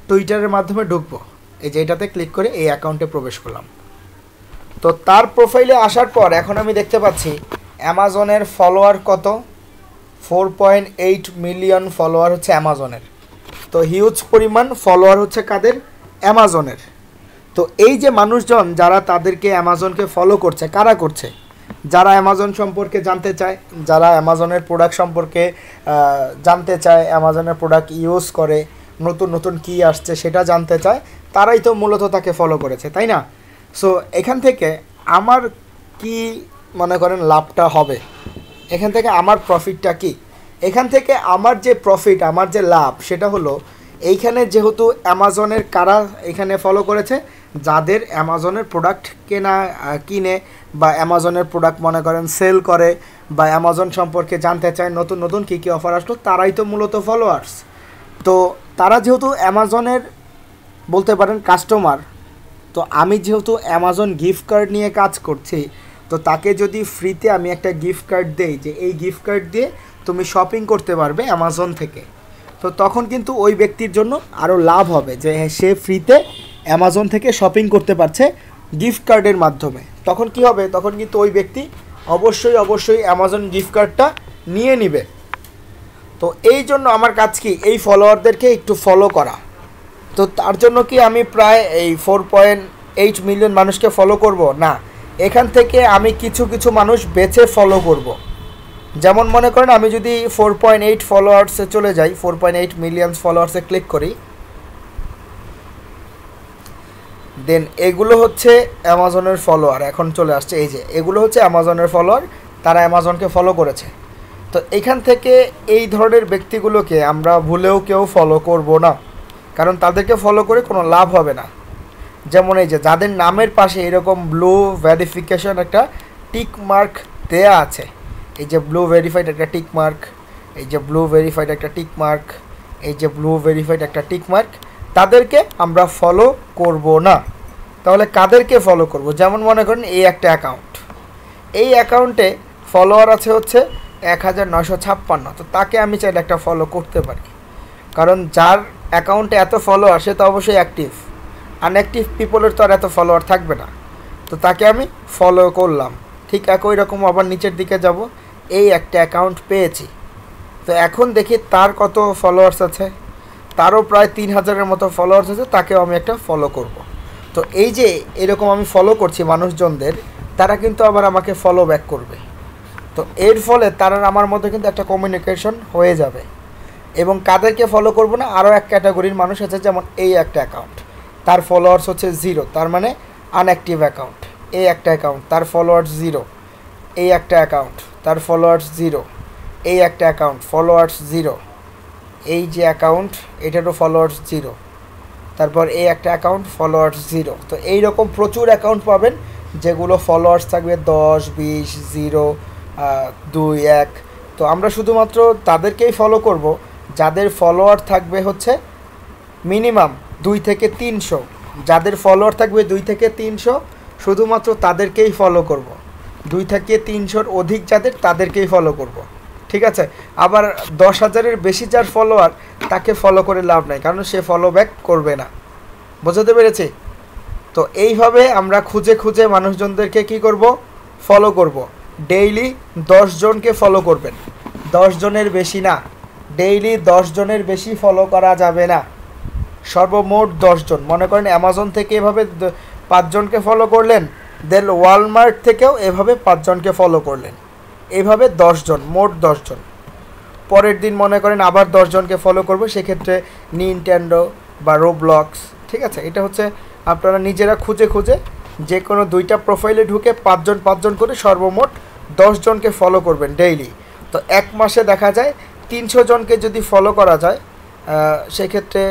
টুইটারের মাধ্যমে ঢুকবো। এই যে এটাতে ক্লিক করে এই অ্যাকাউন্টে প্রবেশ করলাম। তো তার প্রোফাইলে আসার পর এখন আমি দেখতে পাচ্ছি অ্যামাজনের ফলোয়ার কত, 4.8 মিলিয়ন ফলোয়ার হচ্ছে অ্যামাজনের। তো হিউজ পরিমাণ ফলোয়ার হচ্ছে কাদের, অ্যামাজনের। তো এই যে মানুষজন যারা তাদেরকে অ্যামাজনকে ফলো করছে, কারা করছে, যারা অ্যামাজন সম্পর্কে জানতে চায়, যারা অ্যামাজনের প্রোডাক্ট সম্পর্কে জানতে চায়, অ্যামাজনের প্রোডাক্ট ইউজ করে, নতুন নতুন কী আসছে সেটা জানতে চায়, তারাই তো মূলত তাকে ফলো করেছে, তাই না? সো এখান থেকে আমার কি মনে করেন লাভটা হবে, এখান থেকে আমার প্রফিটটা কি? এখান থেকে আমার যে প্রফিট, আমার যে লাভ, সেটা হলো এইখানে যেহেতু অ্যামাজনের কারা এখানে ফলো করেছে, যাদের অ্যামাজনের প্রোডাক্ট কিনে বা অ্যামাজনের প্রোডাক্ট মনে করেন সেল করে বা অ্যামাজন সম্পর্কে জানতে চায়, নতুন নতুন কী কী অফার আসলো, তারাই তো মূলত ফলোয়ার্স। তো তারা যেহেতু অ্যামাজনের বলতে পারেন কাস্টমার, তো আমি যেহেতু অ্যামাজন গিফট কার্ড নিয়ে কাজ করছি, তো তাকে যদি ফ্রিতে আমি একটা গিফট কার্ড দেই যে এই গিফট কার্ড দিয়ে তুমি শপিং করতে পারবে অ্যামাজন থেকে, তো তখন কিন্তু ওই ব্যক্তির জন্য আরও লাভ হবে যে সে ফ্রিতে অ্যামাজন থেকে শপিং করতে পারছে গিফট কার্ডের মাধ্যমে। তখন কি হবে, তখন কিন্তু ওই ব্যক্তি অবশ্যই অ্যামাজন গিফট কার্ডটা নিয়ে নিবে। তো এই জন্য আমার কাজ কি, এই ফলোয়ারদেরকে একটু ফলো করা। তো তার জন্য কি আমি প্রায় এই 4.8 মিলিয়ন মানুষকে ফলো করব না, এখান থেকে আমি কিছু কিছু মানুষ বেছে ফলো করব। যেমন মনে করেন আমি যদি 4.8 ফলোয়ার্সে চলে যাই, 4.8 মিলিয়ন ফলোয়ার্সে ক্লিক করি, দেন এগুলো হচ্ছে অ্যামাজনের ফলোয়ার। এখন চলে আসছে এই যে এগুলো হচ্ছে অ্যামাজনের ফলোয়ার, তারা অ্যামাজনকে ফলো করেছে। তো এখান থেকে এই ধরনের ব্যক্তিগুলোকে আমরা ভুলেও কেউ ফলো করব না, কারণ তাদেরকে ফলো করে কোনো লাভ হবে না। যেমন এই যে যাদের নামের পাশে এরকম ব্লু ভেরিফিকেশন একটা টিক মার্ক দেয়া আছে, এই যে ব্লু ভেরিফাইড একটা টিক মার্ক, এই যে ব্লু ভেরিফাইড একটা টিক মার্ক, এই যে ব্লু ভেরিফাইড একটা টিক মার্ক, তাদেরকে আমরা ফলো করব না। তাহলে কাদেরকে ফলো করব? যেমন মনে করেন এই একটা অ্যাকাউন্ট, এই অ্যাকাউন্টে ফলোয়ার আছে হচ্ছে 1956, তো তাকে আমি চাইলে একটা ফলো করতে পারি, কারণ যার অ্যাকাউন্টে এত ফলোয়ার সে তো অবশ্যই অ্যাক্টিভ। আনঅ্যাক্টিভ পিপলের তো আর এত ফলোয়ার থাকবে না, তো তাকে আমি ফলো করলাম। ঠিক একই রকম আবার নিচের দিকে যাব, এই একটা অ্যাকাউন্ট পেয়েছি, তো এখন দেখি তার কত ফলোয়ার্স আছে, তারও প্রায় 3000-এর মতো ফলোয়ার্স আছে, তাকেও আমি একটা ফলো করব। তো এই যে এরকম আমি ফলো করছি মানুষজনদের, তারা কিন্তু আবার আমাকে ফলো ব্যাক করবে। তো এর ফলে তারা আমার মধ্যে কিন্তু একটা কমিউনিকেশন হয়ে যাবে। এবং কাদেরকে ফলো করব না, আরও এক ক্যাটাগরির মানুষ আছে, যেমন এই একটা অ্যাকাউন্ট, তার ফলোয়ার্স হচ্ছে 0, তার মানে আনঅ্যাক্টিভ অ্যাকাউন্ট। এই একটা অ্যাকাউন্ট, তার ফলোয়ার্স 0, এই একটা অ্যাকাউন্ট, তার ফলোয়ার্স 0, এই একটা অ্যাকাউন্ট, ফলোয়ার্স 0, এই যে অ্যাকাউন্ট এটারও ফলোয়ার্স 0, তারপর এই একটা অ্যাকাউন্ট, ফলোয়ার্স 0। তো এই রকম প্রচুর অ্যাকাউন্ট পাবেন যেগুলো ফলোয়ার্স থাকবে 10, 20, 0, 2, 1। তো আমরা শুধুমাত্র তাদেরকেই ফলো করব যাদের ফলোয়ার থাকবে হচ্ছে মিনিমাম 2 থেকে 300। যাদের ফলোয়ার থাকবে 2 থেকে 300, শুধুমাত্র তাদেরকেই ফলো করব। 2 থেকে 300-র অধিক যাদের, তাদেরকেই ফলো করব, ঠিক আছে? আবার 10,000-এর বেশি যার ফলোয়ার, তাকে ফলো করে লাভ নাই, কারণ সে ফলো ব্যাক করবে না। বোঝাতে পেরেছি? তো এইভাবে আমরা খুঁজে খুঁজে মানুষজনদেরকে কি করব, ফলো করব। ডেইলি 10 জনকে ফলো করবেন, 10 জনের বেশি না, ডেইলি 10 জনের বেশি ফলো করা যাবে না, সর্বমোট 10 জন। মনে করেন অ্যামাজন থেকে এভাবে 5 জনকে ফলো করলেন, দেন ওয়ালমার্ট থেকেও এভাবে 5 জনকে ফলো করলেন, এইভাবে 10 জন, মোট 10 জন। পরের দিন মনে করেন আবার 10 জনকে ফলো করবো, সেক্ষেত্রে নিনটেন্ডো বা রোবলক্স, ঠিক আছে? এটা হচ্ছে আপনারা নিজেরা খুঁজে খুঁজে যে কোনো 2টা প্রোফাইলে ঢুকে 5 জন 5 জন করে সর্বমোট 10 জনকে ফলো করবেন ডেইলি। তো এক মাসে দেখা যায় 300 জনকে যদি ফলো করা যায়, সেক্ষেত্রে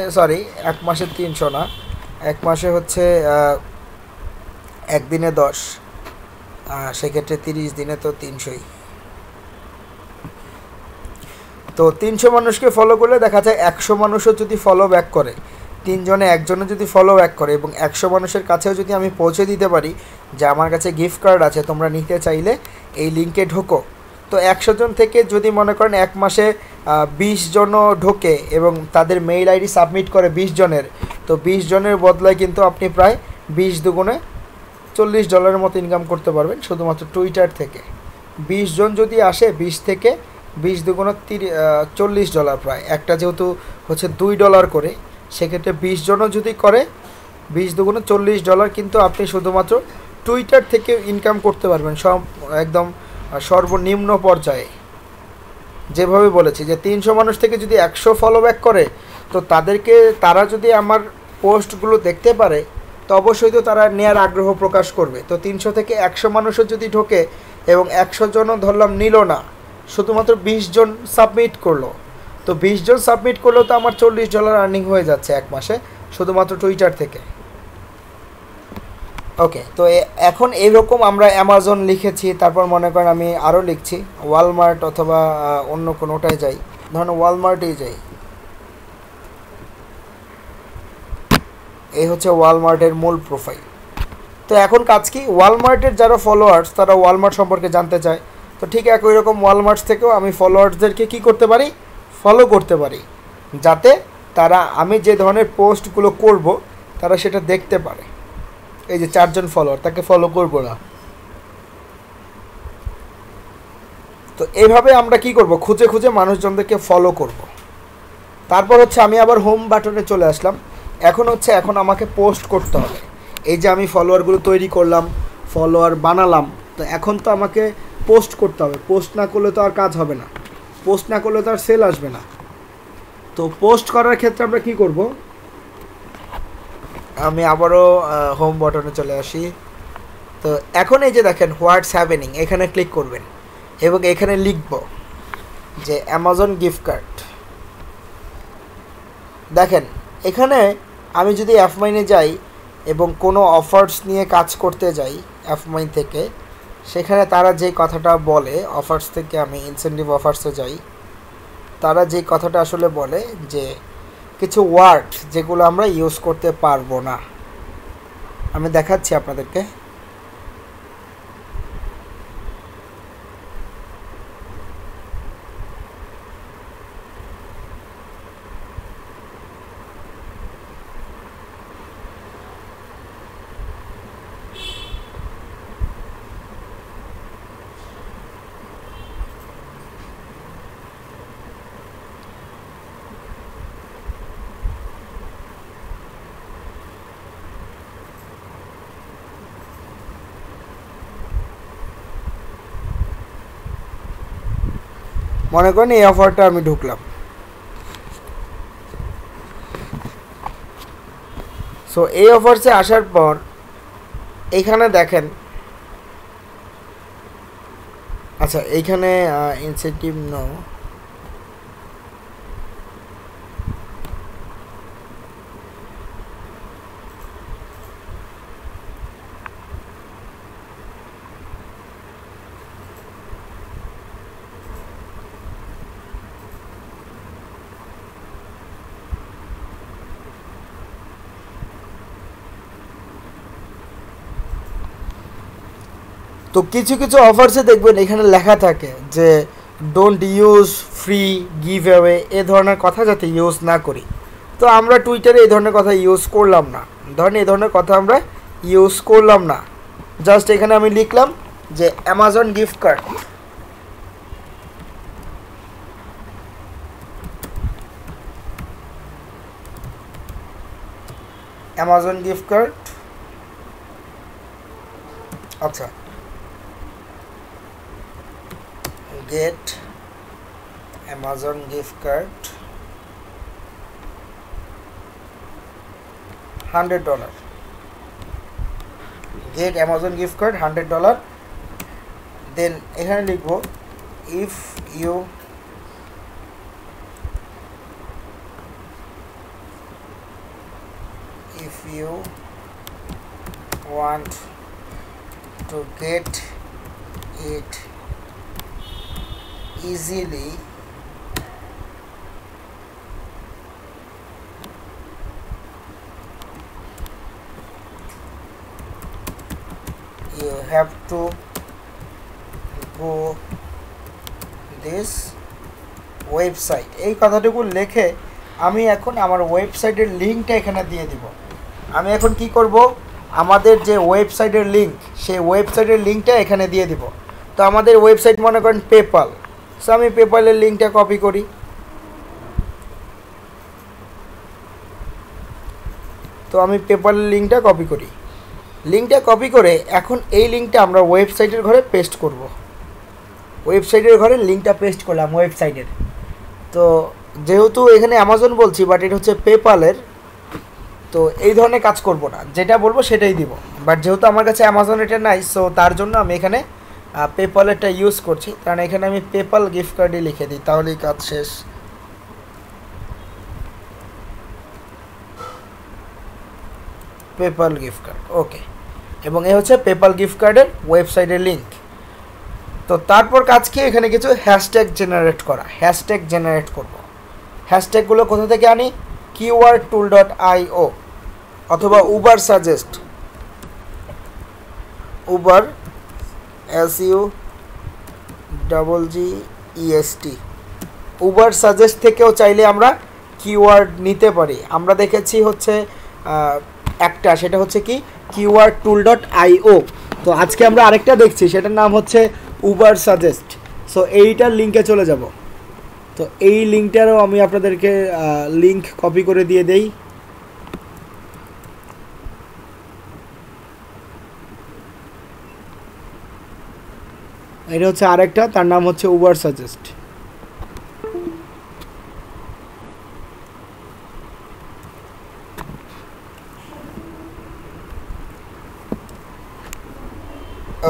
এক মাসে 300 না, এক মাসে হচ্ছে একদিনে 10, সেক্ষেত্রে 30 দিনে তো 300ই। তো 300 মানুষকে ফলো করলে দেখা যায় 100 মানুষও যদি ফলো ব্যাক করে, 3 জনে 1 জনে যদি ফলো ব্যাক করে, এবং 100 মানুষের কাছেও যদি আমি পৌঁছে দিতে পারি যে আমার কাছে গিফট কার্ড আছে, তোমরা নিতে চাইলে এই লিঙ্কে ঢোকো। তো 100 জন থেকে যদি মনে করেন এক মাসে 20 জনও ঢোকে এবং তাদের মেইল আইডি সাবমিট করে 20 জনের, তো 20 জনের বদলায় কিন্তু আপনি প্রায় 20 দুগুণে $40 মতো ইনকাম করতে পারবেন শুধুমাত্র টুইটার থেকে। 20 জন যদি আসে, 20 থেকে 20 দুগুণ $40 প্রায়, একটা যেহেতু হচ্ছে $2 করে, সেক্ষেত্রে 20 জনও যদি করে 20 দুগুণ $40, কিন্তু আপনি শুধুমাত্র টুইটার থেকে ইনকাম করতে পারবেন সব একদম সর্বনিম্ন পর্যায়ে। যেভাবে বলেছি যে 300 মানুষ থেকে যদি 100 ফলো ব্যাক করে, তো তারা যদি আমার পোস্টগুলো দেখতে পারে, তো অবশ্যই তো তারা নেয়ার আগ্রহ প্রকাশ করবে। তো 300 থেকে 100 মানুষও যদি ঢোকে এবং 100 জনও ধরলাম নিল না, শুধুমাত্র 20 জন সাবমিট করলো, তো 20 জন সাবমিট করলেও তো আমার $40 আর্নিং হয়ে যাচ্ছে এক মাসে শুধুমাত্র টুইটার থেকে। ওকে, তো এখন এইরকম আমরা অ্যামাজন লিখেছি, তারপর মনে করেন আমি আরও লিখছি ওয়ালমার্ট অথবা অন্য কোনোটায় যাই, ধরুন ওয়ালমার্টেই যাই। এই হচ্ছে ওয়ালমার্টের মূল প্রোফাইল। তো এখন কাজ কি, ওয়ালমার্টের যারা ফলোয়ার্স তারা ওয়ালমার্ট সম্পর্কে জানতে চায়, তো ঠিক একই রকম ওয়ালমার্ট থেকেও আমি ফলোয়ার্সদেরকে কি করতে পারি, ফলো করতে পারি, যাতে তারা আমি যে ধরনের পোস্টগুলো করব তারা সেটা দেখতে পারে। এই যে 4 জন ফলোয়ার, তাকে ফলো করবো না। তো এইভাবে আমরা কি করব, খুঁজে খুঁজে মানুষজনদেরকে ফলো করব। তারপর হচ্ছে আমি আবার হোম বাটনে চলে আসলাম। এখন আমাকে পোস্ট করতে হবে। এই যে আমি ফলোয়ারগুলো তৈরি করলাম, ফলোয়ার বানালাম, তো এখন তো আমাকে পোস্ট করতে হবে। পোস্ট না করলে তো আর কাজ হবে না, পোস্ট না করলে তো আর সেল আসবে না। তো পোস্ট করার ক্ষেত্রে আমরা কি করব, আমি আবারও হোম বাটনে চলে আসি। তো এখন এই যে দেখেন হোয়াটস হ্যাপেনিং, এখানে ক্লিক করবেন এবং এখানে লিখব যে অ্যামাজন গিফট কার্ড। দেখেন এখানে আমি যদি অ্যাপমাইনে যাই এবং কোনো অফার্স নিয়ে কাজ করতে যাই অ্যাপমাইন থেকে, সেখানে তারা যে কথাটা বলে, অফার্স থেকে আমি ইনসেন্টিভ অফার্সে যাই, তারা যে কথাটা আসলে বলে যে কিছু ওয়ার্ড যেগুলো আমরা ইউজ করতে পারবো না। আমি দেখাচ্ছি আপনাদেরকে। মনে করেন এই অফারটা আমি ঢুকলাম, সো এই অফারসে আসার পর এইখানে দেখেন, আচ্ছা এইখানে ইনসেন্টিভ নো, তো কিছু কিছু অফার্সে দেখবেন এখানে লেখা থাকে যে don't use free giveaway, এ ধরনের কথা যাতে ইউজ না করি। তো আমরা টুইটারে এই ধরনের কথা ইউজ করলাম না, ধরেন এই ধরনের কথা আমরা ইউজ করলাম না। জাস্ট এখানে আমি লিখলাম যে Amazon gift card, Amazon gift card. আচ্ছা, get Amazon gift card $100, get Amazon gift card $100, then এখানে লিখব if you want to get it easily, you have to go this website। এই কথাটুকু লিখে আমি এখন আমার ওয়েবসাইটের লিঙ্কটা এখানে দিয়ে দিব। আমি এখন কি করব, আমাদের যে ওয়েবসাইটের লিঙ্ক, সেই ওয়েবসাইটের লিঙ্কটা এখানে দিয়ে দিব। তো আমাদের ওয়েবসাইট মনে করেন পেপাল, সো আমি পেপালের লিঙ্কটা কপি করি। তো আমি পেপালের লিঙ্কটা কপি করি। লিঙ্কটা কপি করে এখন এই লিঙ্কটা আমরা ওয়েবসাইটের ঘরে পেস্ট করব। ওয়েবসাইটের ঘরে লিঙ্কটা পেস্ট করলাম ওয়েবসাইটের। তো যেহেতু এখানে অ্যামাজন বলছি, বাট এটা হচ্ছে পেপালের, তো এই ধরনের কাজ করব না, যেটা বলবো সেটাই দিব। বাট যেহেতু আমার কাছে অ্যামাজন এটা নাই, সো তার জন্য আমি এখানে পেপালেরটা ইউজ করছি। কারণ এখানে আমি পেপাল গিফট কার্ডই লিখে দিই, তাহলেই কাজ শেষ। পেপাল গিফট কার্ড, ওকে। এবং এই হচ্ছে পেপাল গিফট কার্ডের ওয়েবসাইটের লিঙ্ক। তো তারপর কাজ কি, এখানে কিছু হ্যাশট্যাগ জেনারেট করা। হ্যাশট্যাগ জেনারেট করব। হ্যাশট্যাগুলো কোথা থেকে আনি? keywordtool.io অথবা Uber suggest, Uber SUGGEST, Uber suggest থেকেও চাইলে আমরা কিওয়ার্ড নিতে পারি। আমরা দেখেছি হচ্ছে একটা, সেটা হচ্ছে কি keywordtool.io। তো আজকে আমরা আরেকটা দেখছি, সেটার নাম হচ্ছে উবার সাজেস্ট। সো এইটার লিঙ্কে চলে যাব। তো এই লিঙ্কটারও আমি আপনাদেরকে লিঙ্ক কপি করে দিয়ে দেই। এটা হচ্ছে আরেকটা, তার নাম হচ্ছে উবার সাজেস্ট।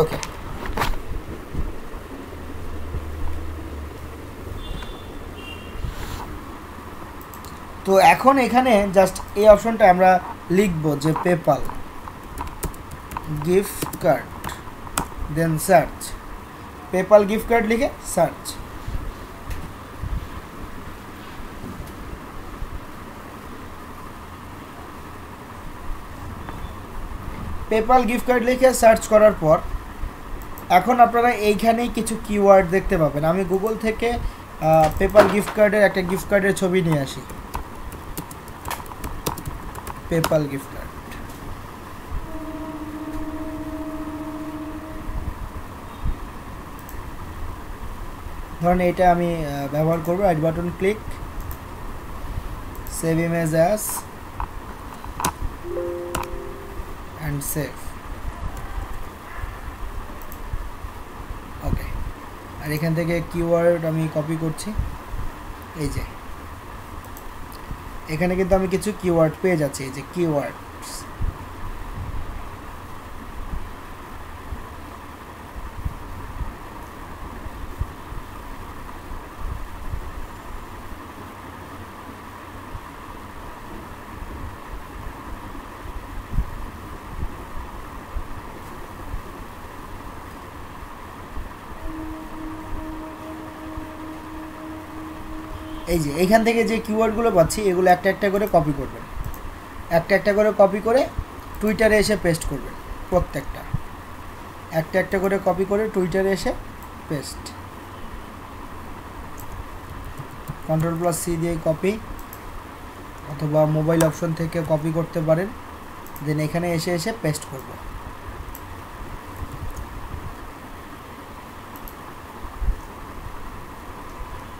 ওকে, তো এখন এখানে জাস্ট এই অপশনটা আমরা লিখব যে পেপাল গিফট কার্ড, দেন সার্চ। পেপাল গিফট কার্ড লিখে সার্চ। পেপাল গিফট কার্ড লিখে সার্চ করার পর এখন আপনারা এইখানেই কিছু কিওয়ার্ড দেখতে পাবেন। আমি গুগল থেকে পেপাল গিফট কার্ডের একটা গিফট কার্ডের ছবি নিয়ে আসি। পেপাল গিফট কার্ড, ধরুন এটা আমি ব্যবহার করব। Right button click, save image as and save. Okay, আর এখান থেকে কিওয়ার্ড আমি কপি করছি। এই যে এখানে কিন্তু আমি কিছু কিওয়ার্ড পেয়ে যাচ্ছি। এই যে কিওয়ার্ডস, এই যে এখান থেকে যে কিওয়ার্ডগুলো পাচ্ছি এগুলো একটা একটা করে কপি করবেন। একটা একটা করে কপি করে টুইটারে এসে পেস্ট করবেন। প্রত্যেকটা একটা একটা করে কপি করে টুইটারে এসে পেস্ট। Ctrl+C দিয়ে কপি, অথবা মোবাইল অপশন থেকে কপি করতে পারেন। দেন এখানে এসে এসে পেস্ট করব।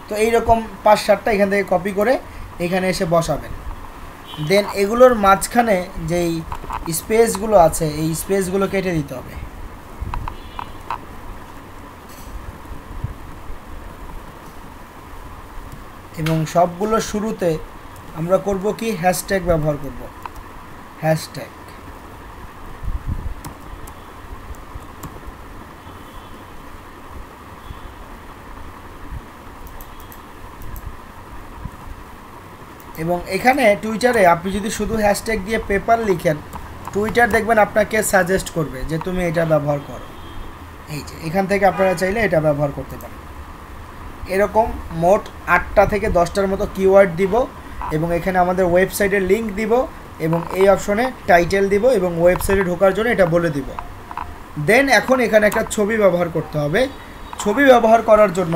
তো এইরকম 5-7টা এখান থেকে কপি করে এখানে এসে বসাবেন। দেন এগুলোর মাঝখানে যেই স্পেসগুলো আছে এই স্পেসগুলো কেটে দিতে হবে। এবং সবগুলো শুরুতে আমরা করব কি, হ্যাশট্যাগ ব্যবহার করব। হ্যাশট্যাগ, এবং এখানে টুইটারে আপনি যদি শুধু হ্যাশট্যাগ দিয়ে পেপাল লিখেন, টুইটার দেখবেন আপনাকে সাজেস্ট করবে যে তুমি এটা ব্যবহার করো। এই যে এখান থেকে আপনারা চাইলে এটা ব্যবহার করতে পারেন। এরকম মোট 8টা থেকে 10টার মতো কিওয়ার্ড দিব, এবং এখানে আমাদের ওয়েবসাইটের লিঙ্ক দিব, এবং এই অপশনে টাইটেল দিব, এবং ওয়েবসাইটে ঢোকার জন্য এটা বলে দিব। দেন এখন এখানে একটা ছবি ব্যবহার করতে হবে। ছবি ব্যবহার করার জন্য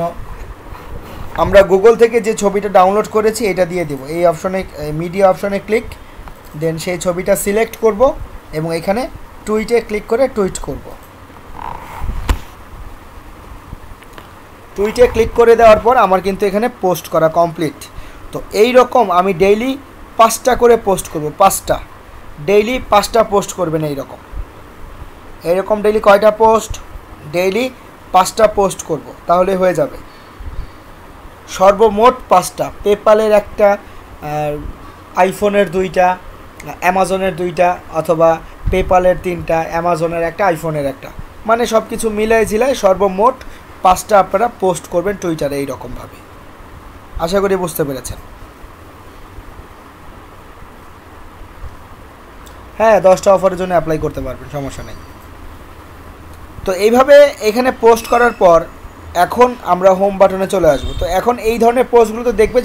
আমরা গুগল থেকে যে ছবিটা ডাউনলোড করেছি এটা দিয়ে দেব। এই অপশনে, মিডিয়া অপশনে ক্লিক, দেন সেই ছবিটা সিলেক্ট করব, এবং এখানে টুইটে ক্লিক করে টুইট করব। টুইটে ক্লিক করে দেওয়ার পর আমার কিন্তু এখানে পোস্ট করা কমপ্লিট। তো এই রকম আমি ডেইলি 5টা করে পোস্ট করব, 5টা ডেইলি 5টা পোস্ট করবেন। এইরকম ডেইলি কয়টা পোস্ট? ডেইলি 5টা পোস্ট করব, তাহলে হয়ে যাবে। সর্বমোট 5টা, পেপ্যালের একটা, আইফোনের 2টা, অ্যামাজনের 2টা, অথবা পেপ্যালের 3টা, অ্যামাজনের একটা, আইফোনের একটা, মানে সব কিছু মিলাই ঝিলাই সর্বমোট 5টা আপনারা পোস্ট করবেন টুইটারে এইরকমভাবে। আশা করি বুঝতে পেরেছেন। হ্যাঁ, 10টা অফারের জন্য অ্যাপ্লাই করতে পারবেন, সমস্যা নেই। তো এইভাবে এখানে পোস্ট করার পর এখন আমরা হোম বাটনে চলে আসবো। তো এখন এই ধরনের পোস্টগুলো তো দেখবে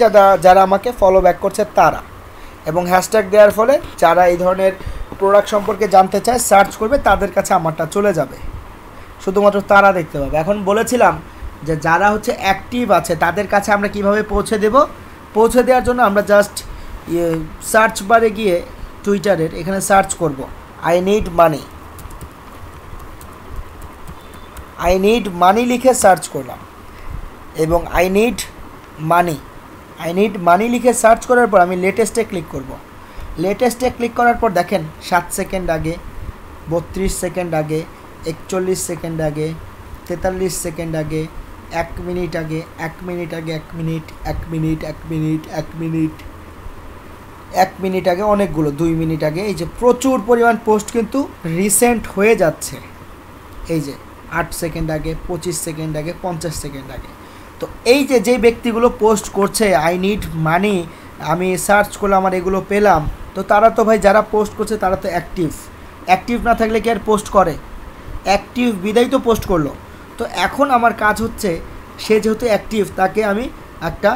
যারা আমাকে ফলো ব্যাক করছে তারা, এবং হ্যাশট্যাগ দেওয়ার ফলে যারা এই ধরনের প্রোডাক্ট সম্পর্কে জানতে চায় সার্চ করবে, তাদের কাছে আমারটা চলে যাবে, শুধুমাত্র তারা দেখতে পাবে। এখন বলেছিলাম যে যারা হচ্ছে অ্যাক্টিভ আছে তাদের কাছে আমরা কিভাবে পৌঁছে দেব। পৌঁছে দেওয়ার জন্য আমরা জাস্ট সার্চ বারে গিয়ে টুইটারের এখানে সার্চ করব আই নিড মানি লিখে সার্চ করলাম, এবং আই নিড মানি লিখে সার্চ করার পর আমি লেটেস্টে ক্লিক করব। লেটেস্টে ক্লিক করার পর দেখেন 7 সেকেন্ড আগে, 32 সেকেন্ড আগে, 41 সেকেন্ড আগে, 43 সেকেন্ড আগে, 1 মিনিট আগে, 1 মিনিট আগে, 1 minute, 1 minute, 1 minute, 1 minute, 1 minute আগে, অনেকগুলো 2 মিনিট আগে। এই যে প্রচুর পরিমাণ পোস্ট কিন্তু রিসেন্ট হয়ে যাচ্ছে। এই যে 8 সেকেন্ড আগে, 25 সেকেন্ড আগে, 50 সেকেন্ড আগে। তো এই যে ব্যক্তিগুলো পোস্ট করছে আই নিড মানি, আমি সার্চ করলাম আমার এগুলো পেলাম, তো তারা তো ভাই যারা পোস্ট করছে তারা তো অ্যাক্টিভ না থাকলে কি আর পোস্ট করে? অ্যাক্টিভ বিদায় তো পোস্ট করলো। তো এখন আমার কাজ হচ্ছে সে যেহেতু অ্যাক্টিভ তাকে আমি একটা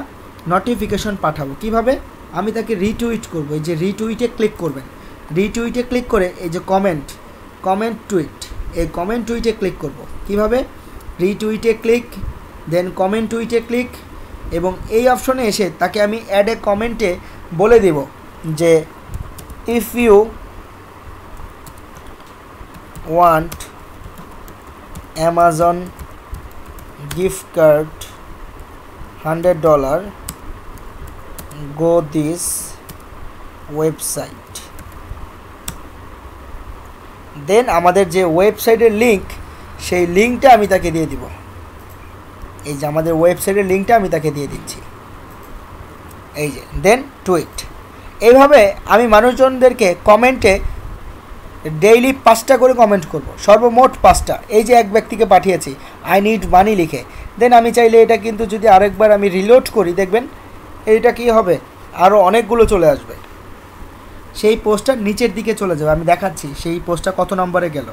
নোটিফিকেশন পাঠাবো। কিভাবে? আমি তাকে রিটুইট করব। এই যে রিটুইটে ক্লিক করবেন, রিটুইটে ক্লিক করে এই যে কমেন্ট টুইট, এই কমেন্ট টুইটে ক্লিক করব। কিভাবে? রিটুইটে ক্লিক, দেন কমেন্ট টুইটে ক্লিক, এবং এই অপশনে এসে তাকে আমি অ্যাড এ কমেন্টে বলে দেব যে if you want Amazon gift card $100 go this website, then আমাদের যে ওয়েবসাইটের লিঙ্ক সেই লিঙ্কটা আমি তাকে দিয়ে দিব। এই যে আমাদের ওয়েবসাইটের লিঙ্কটা আমি তাকে দিয়ে দিচ্ছি, এই যে দেন টুইট। এইভাবে আমি মানুষজনদেরকে কমেন্টে ডেইলি 5টা করে কমেন্ট করব, সর্বমোট 5টা। এই যে এক ব্যক্তিকে পাঠিয়েছি আই নিড মানি লিখে, দেন আমি চাইলে এটা কিন্তু যদি আরেকবার আমি রিলোড করি দেখবেন এইটা কি হবে, আরও অনেকগুলো চলে আসবে। সেই পোস্টটা নিচের দিকে চলে যাবে। আমি দেখাচ্ছি সেই পোস্টটা কত নম্বরে গেল।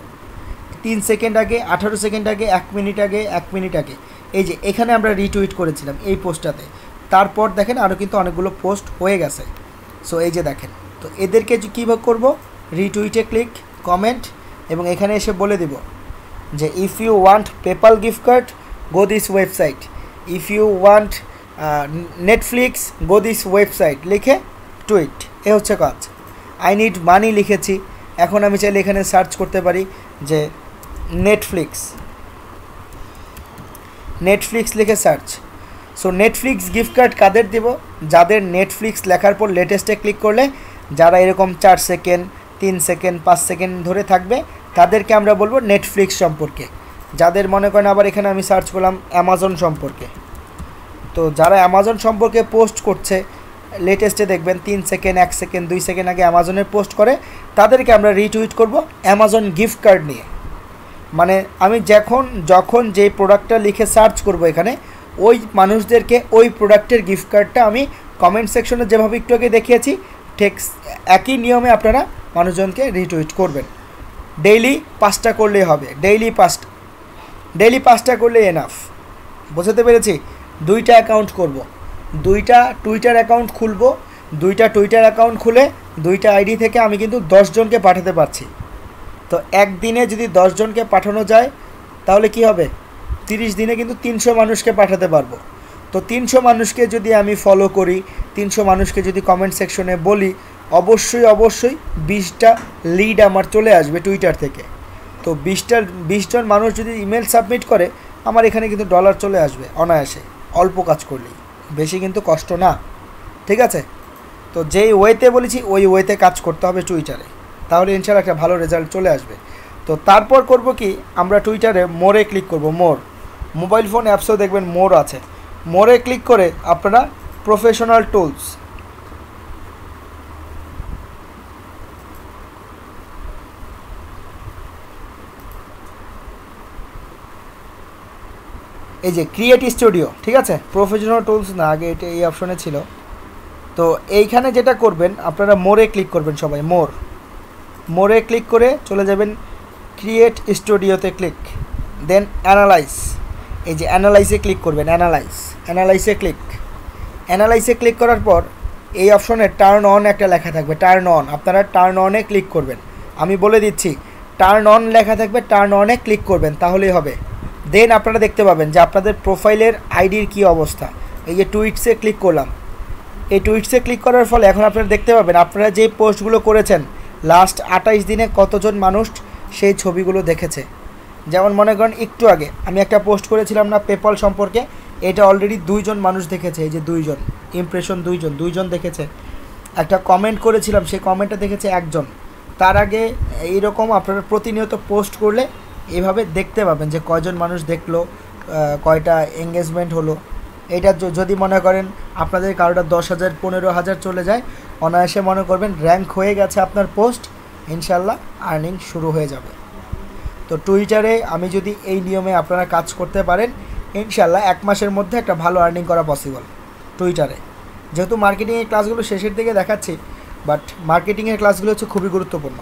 3 সেকেন্ড আগে, 18 সেকেন্ড আগে, 1 মিনিট আগে, 1 মিনিট আগে। এই যে এখানে আমরা রিটুইট করেছিলাম এই পোস্টটাতে, তারপর দেখেন আরও কিন্তু অনেকগুলো পোস্ট হয়ে গেছে। সো এই যে দেখেন, তো এদেরকে কীভাবে করব? রিটুইটে ক্লিক, কমেন্ট, এবং এখানে এসে বলে দেব যে if you want PayPal gift card go this website, if you want Netflix go this website লিখে টুইট। এ হচ্ছে কাজ। আই নিড মানি লিখেছি, এখন আমি চাইলে এখানে সার্চ করতে পারি যে নেটফ্লিক্স লিখে search. So Netflix gift card কাদের দেব? যাদের নেটফ্লিক্স লেখার পর লেটেস্টে ক্লিক করলে যারা এরকম 4 সেকেন্ড, 3 সেকেন্ড, 5 সেকেন্ড ধরে থাকবে তাদেরকে আমরা বলবো নেটফ্লিক্স সম্পর্কে। যাদের মনে করেন আবার এখানে আমি সার্চ করলাম অ্যামাজন সম্পর্কে, তো যারা অ্যামাজন সম্পর্কে পোস্ট করছে লেটেস্টে দেখবেন 3 সেকেন্ড, 1 সেকেন্ড, 2 সেকেন্ড আগে অ্যামাজনের পোস্ট করে, তাদেরকে আমরা রিটুইট করব অ্যামাজন গিফট কার্ড নিয়ে। মানে আমি যখন যে প্রোডাক্টটা লিখে সার্চ করব এখানে, ওই মানুষদেরকে ওই প্রোডাক্টের গিফট কার্ডটা আমি কমেন্ট সেকশনে যেভাবে একটু আগে দেখিয়েছি ঠিক একই নিয়মে আপনারা মানুষজনকে রিটুইট করবেন। ডেইলি 5টা করলেই হবে, ডেইলি 5টা করলেই এনাফ। বোঝাতে পেরেছি? 2টা অ্যাকাউন্ট করব, 2টা টুইটার অ্যাকাউন্ট খুলব, 2টা টুইটার অ্যাকাউন্ট খুলে 2টা আইডি থেকে আমি কিন্তু 10 জনকে পাঠাতে পারছি। তো একদিনে যদি 10 জনকে পাঠানো যায় তাহলে কি হবে? 30 দিনে কিন্তু 300 মানুষকে পাঠাতে পারবো। তো 300 মানুষকে যদি আমি ফলো করি, 300 মানুষকে যদি কমেন্ট সেকশনে বলি অবশ্যই অবশ্যই 20টা লিড আমার চলে আসবে টুইটার থেকে। তো 20 জন মানুষ যদি ইমেল সাবমিট করে আমার এখানে কিন্তু ডলার চলে আসবে অনায়াসে, অল্প কাজ করলেই, বেশি কিন্তু কষ্ট না, ঠিক আছে? তো যেই ওয়েতে বলেছি ওই ওয়েতে কাজ করতে হবে টুইটারে, তাহলে ইনশাআল্লাহ একটা ভালো রেজাল্ট চলে আসবে। তো তারপর করব কি, আমরা টুইটারে মোরে ক্লিক করব। মোর মোবাইল ফোন অ্যাপসেও দেখবেন মোর আছে। মোরে ক্লিক করে আপনারা প্রফেশনাল টুলস, এই যে ক্রিয়েট স্টুডিও, ঠিক আছে, প্রফেশনাল টুলস না, আগে এটা এই অপশনে ছিল। তো এইখানে যেটা করবেন আপনারা মোরে ক্লিক করবেন সবাই, মোরে ক্লিক করে চলে যাবেন ক্রিয়েট স্টুডিওতে ক্লিক, দেন অ্যানালাইজ, এই যে অ্যানালাইসে ক্লিক করবেন, অ্যানালাইসে ক্লিক করার পর এই অপশনে টার্ন অন একটা লেখা থাকবে, টার্ন অন, আপনারা টার্ন অনে ক্লিক করবেন। আমি বলে দিচ্ছি, টার্ন অন লেখা থাকবে, টার্ন অনে ক্লিক করবেন, তাহলেই হবে। দেন আপনারা দেখতে পাবেন যে আপনাদের প্রোফাইলের আইডির কী অবস্থা। এই যে টুইটসে ক্লিক করলাম, এই টুইটসে ক্লিক করার ফলে এখন আপনারা দেখতে পাবেন আপনারা যে পোস্টগুলো করেছেন লাস্ট 28 দিনে কতজন মানুষ সেই ছবিগুলো দেখেছে। যেমন মনে করেন একটু আগে আমি একটা পোস্ট করেছিলাম না পেপল সম্পর্কে, এটা অলরেডি 2 জন মানুষ দেখেছে, এই যে 2 জন ইমপ্রেশন, 2 জন দেখেছে। একটা কমেন্ট করেছিলাম, সেই কমেন্টটা দেখেছে 1 জন। তার আগে এইরকম আপনারা প্রতিনিয়ত পোস্ট করলে এইভাবে দেখতে পাবেন যে কয়জন মানুষ দেখলো, কয়টা এঙ্গেজমেন্ট হলো। এটা যদি মনে করেন আপনাদের কারোটা 10,000 15,000 চলে যায়, অনায়াসে মনে করবেন র্যাঙ্ক হয়ে গেছে আপনার পোস্ট, ইনশাল্লাহ আর্নিং শুরু হয়ে যাবে। তো টুইটারে আমি যদি এই নিয়মে আপনারা কাজ করতে পারেন, ইনশাল্লাহ 1 মাসের মধ্যে একটা ভালো আর্নিং করা পসিবল টুইটারে। যেহেতু মার্কেটিংয়ের ক্লাসগুলো শেষের দিকে দেখাচ্ছি, বাট মার্কেটিংয়ের ক্লাসগুলো হচ্ছে খুবই গুরুত্বপূর্ণ।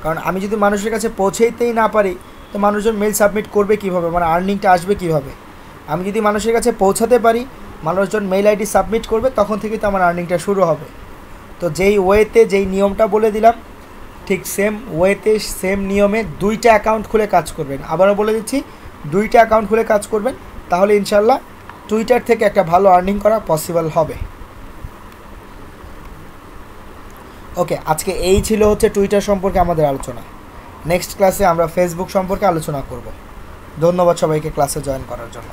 কারণ আমি যদি মানুষের কাছে পৌঁছেইতেই না পারি, তো মানুষজন মেল সাবমিট করবে কীভাবে, মানে আর্নিংটা আসবে কীভাবে? আমি যদি মানুষের কাছে পৌঁছাতে পারি, মানুষজন মেল আইডি সাবমিট করবে, তখন থেকেই তো আমার আর্নিংটা শুরু হবে। তো যেই ওয়েতে যেই নিয়মটা বলে দিলাম, ঠিক সেম ওয়েতে সেম নিয়মে 2টা অ্যাকাউন্ট খুলে কাজ করবেন। আবারও বলে দিচ্ছি, 2টা অ্যাকাউন্ট খুলে কাজ করবেন, তাহলে ইনশাল্লাহ টুইটার থেকে একটা ভালো আর্নিং করা পসিবল হবে। ওকে, আজকে এই ছিল হচ্ছে টুইটার সম্পর্কে আমাদের আলোচনা। নেক্সট ক্লাসে আমরা ফেসবুক সম্পর্কে আলোচনা করব। ধন্যবাদ সবাইকে ক্লাসে জয়েন করার জন্য।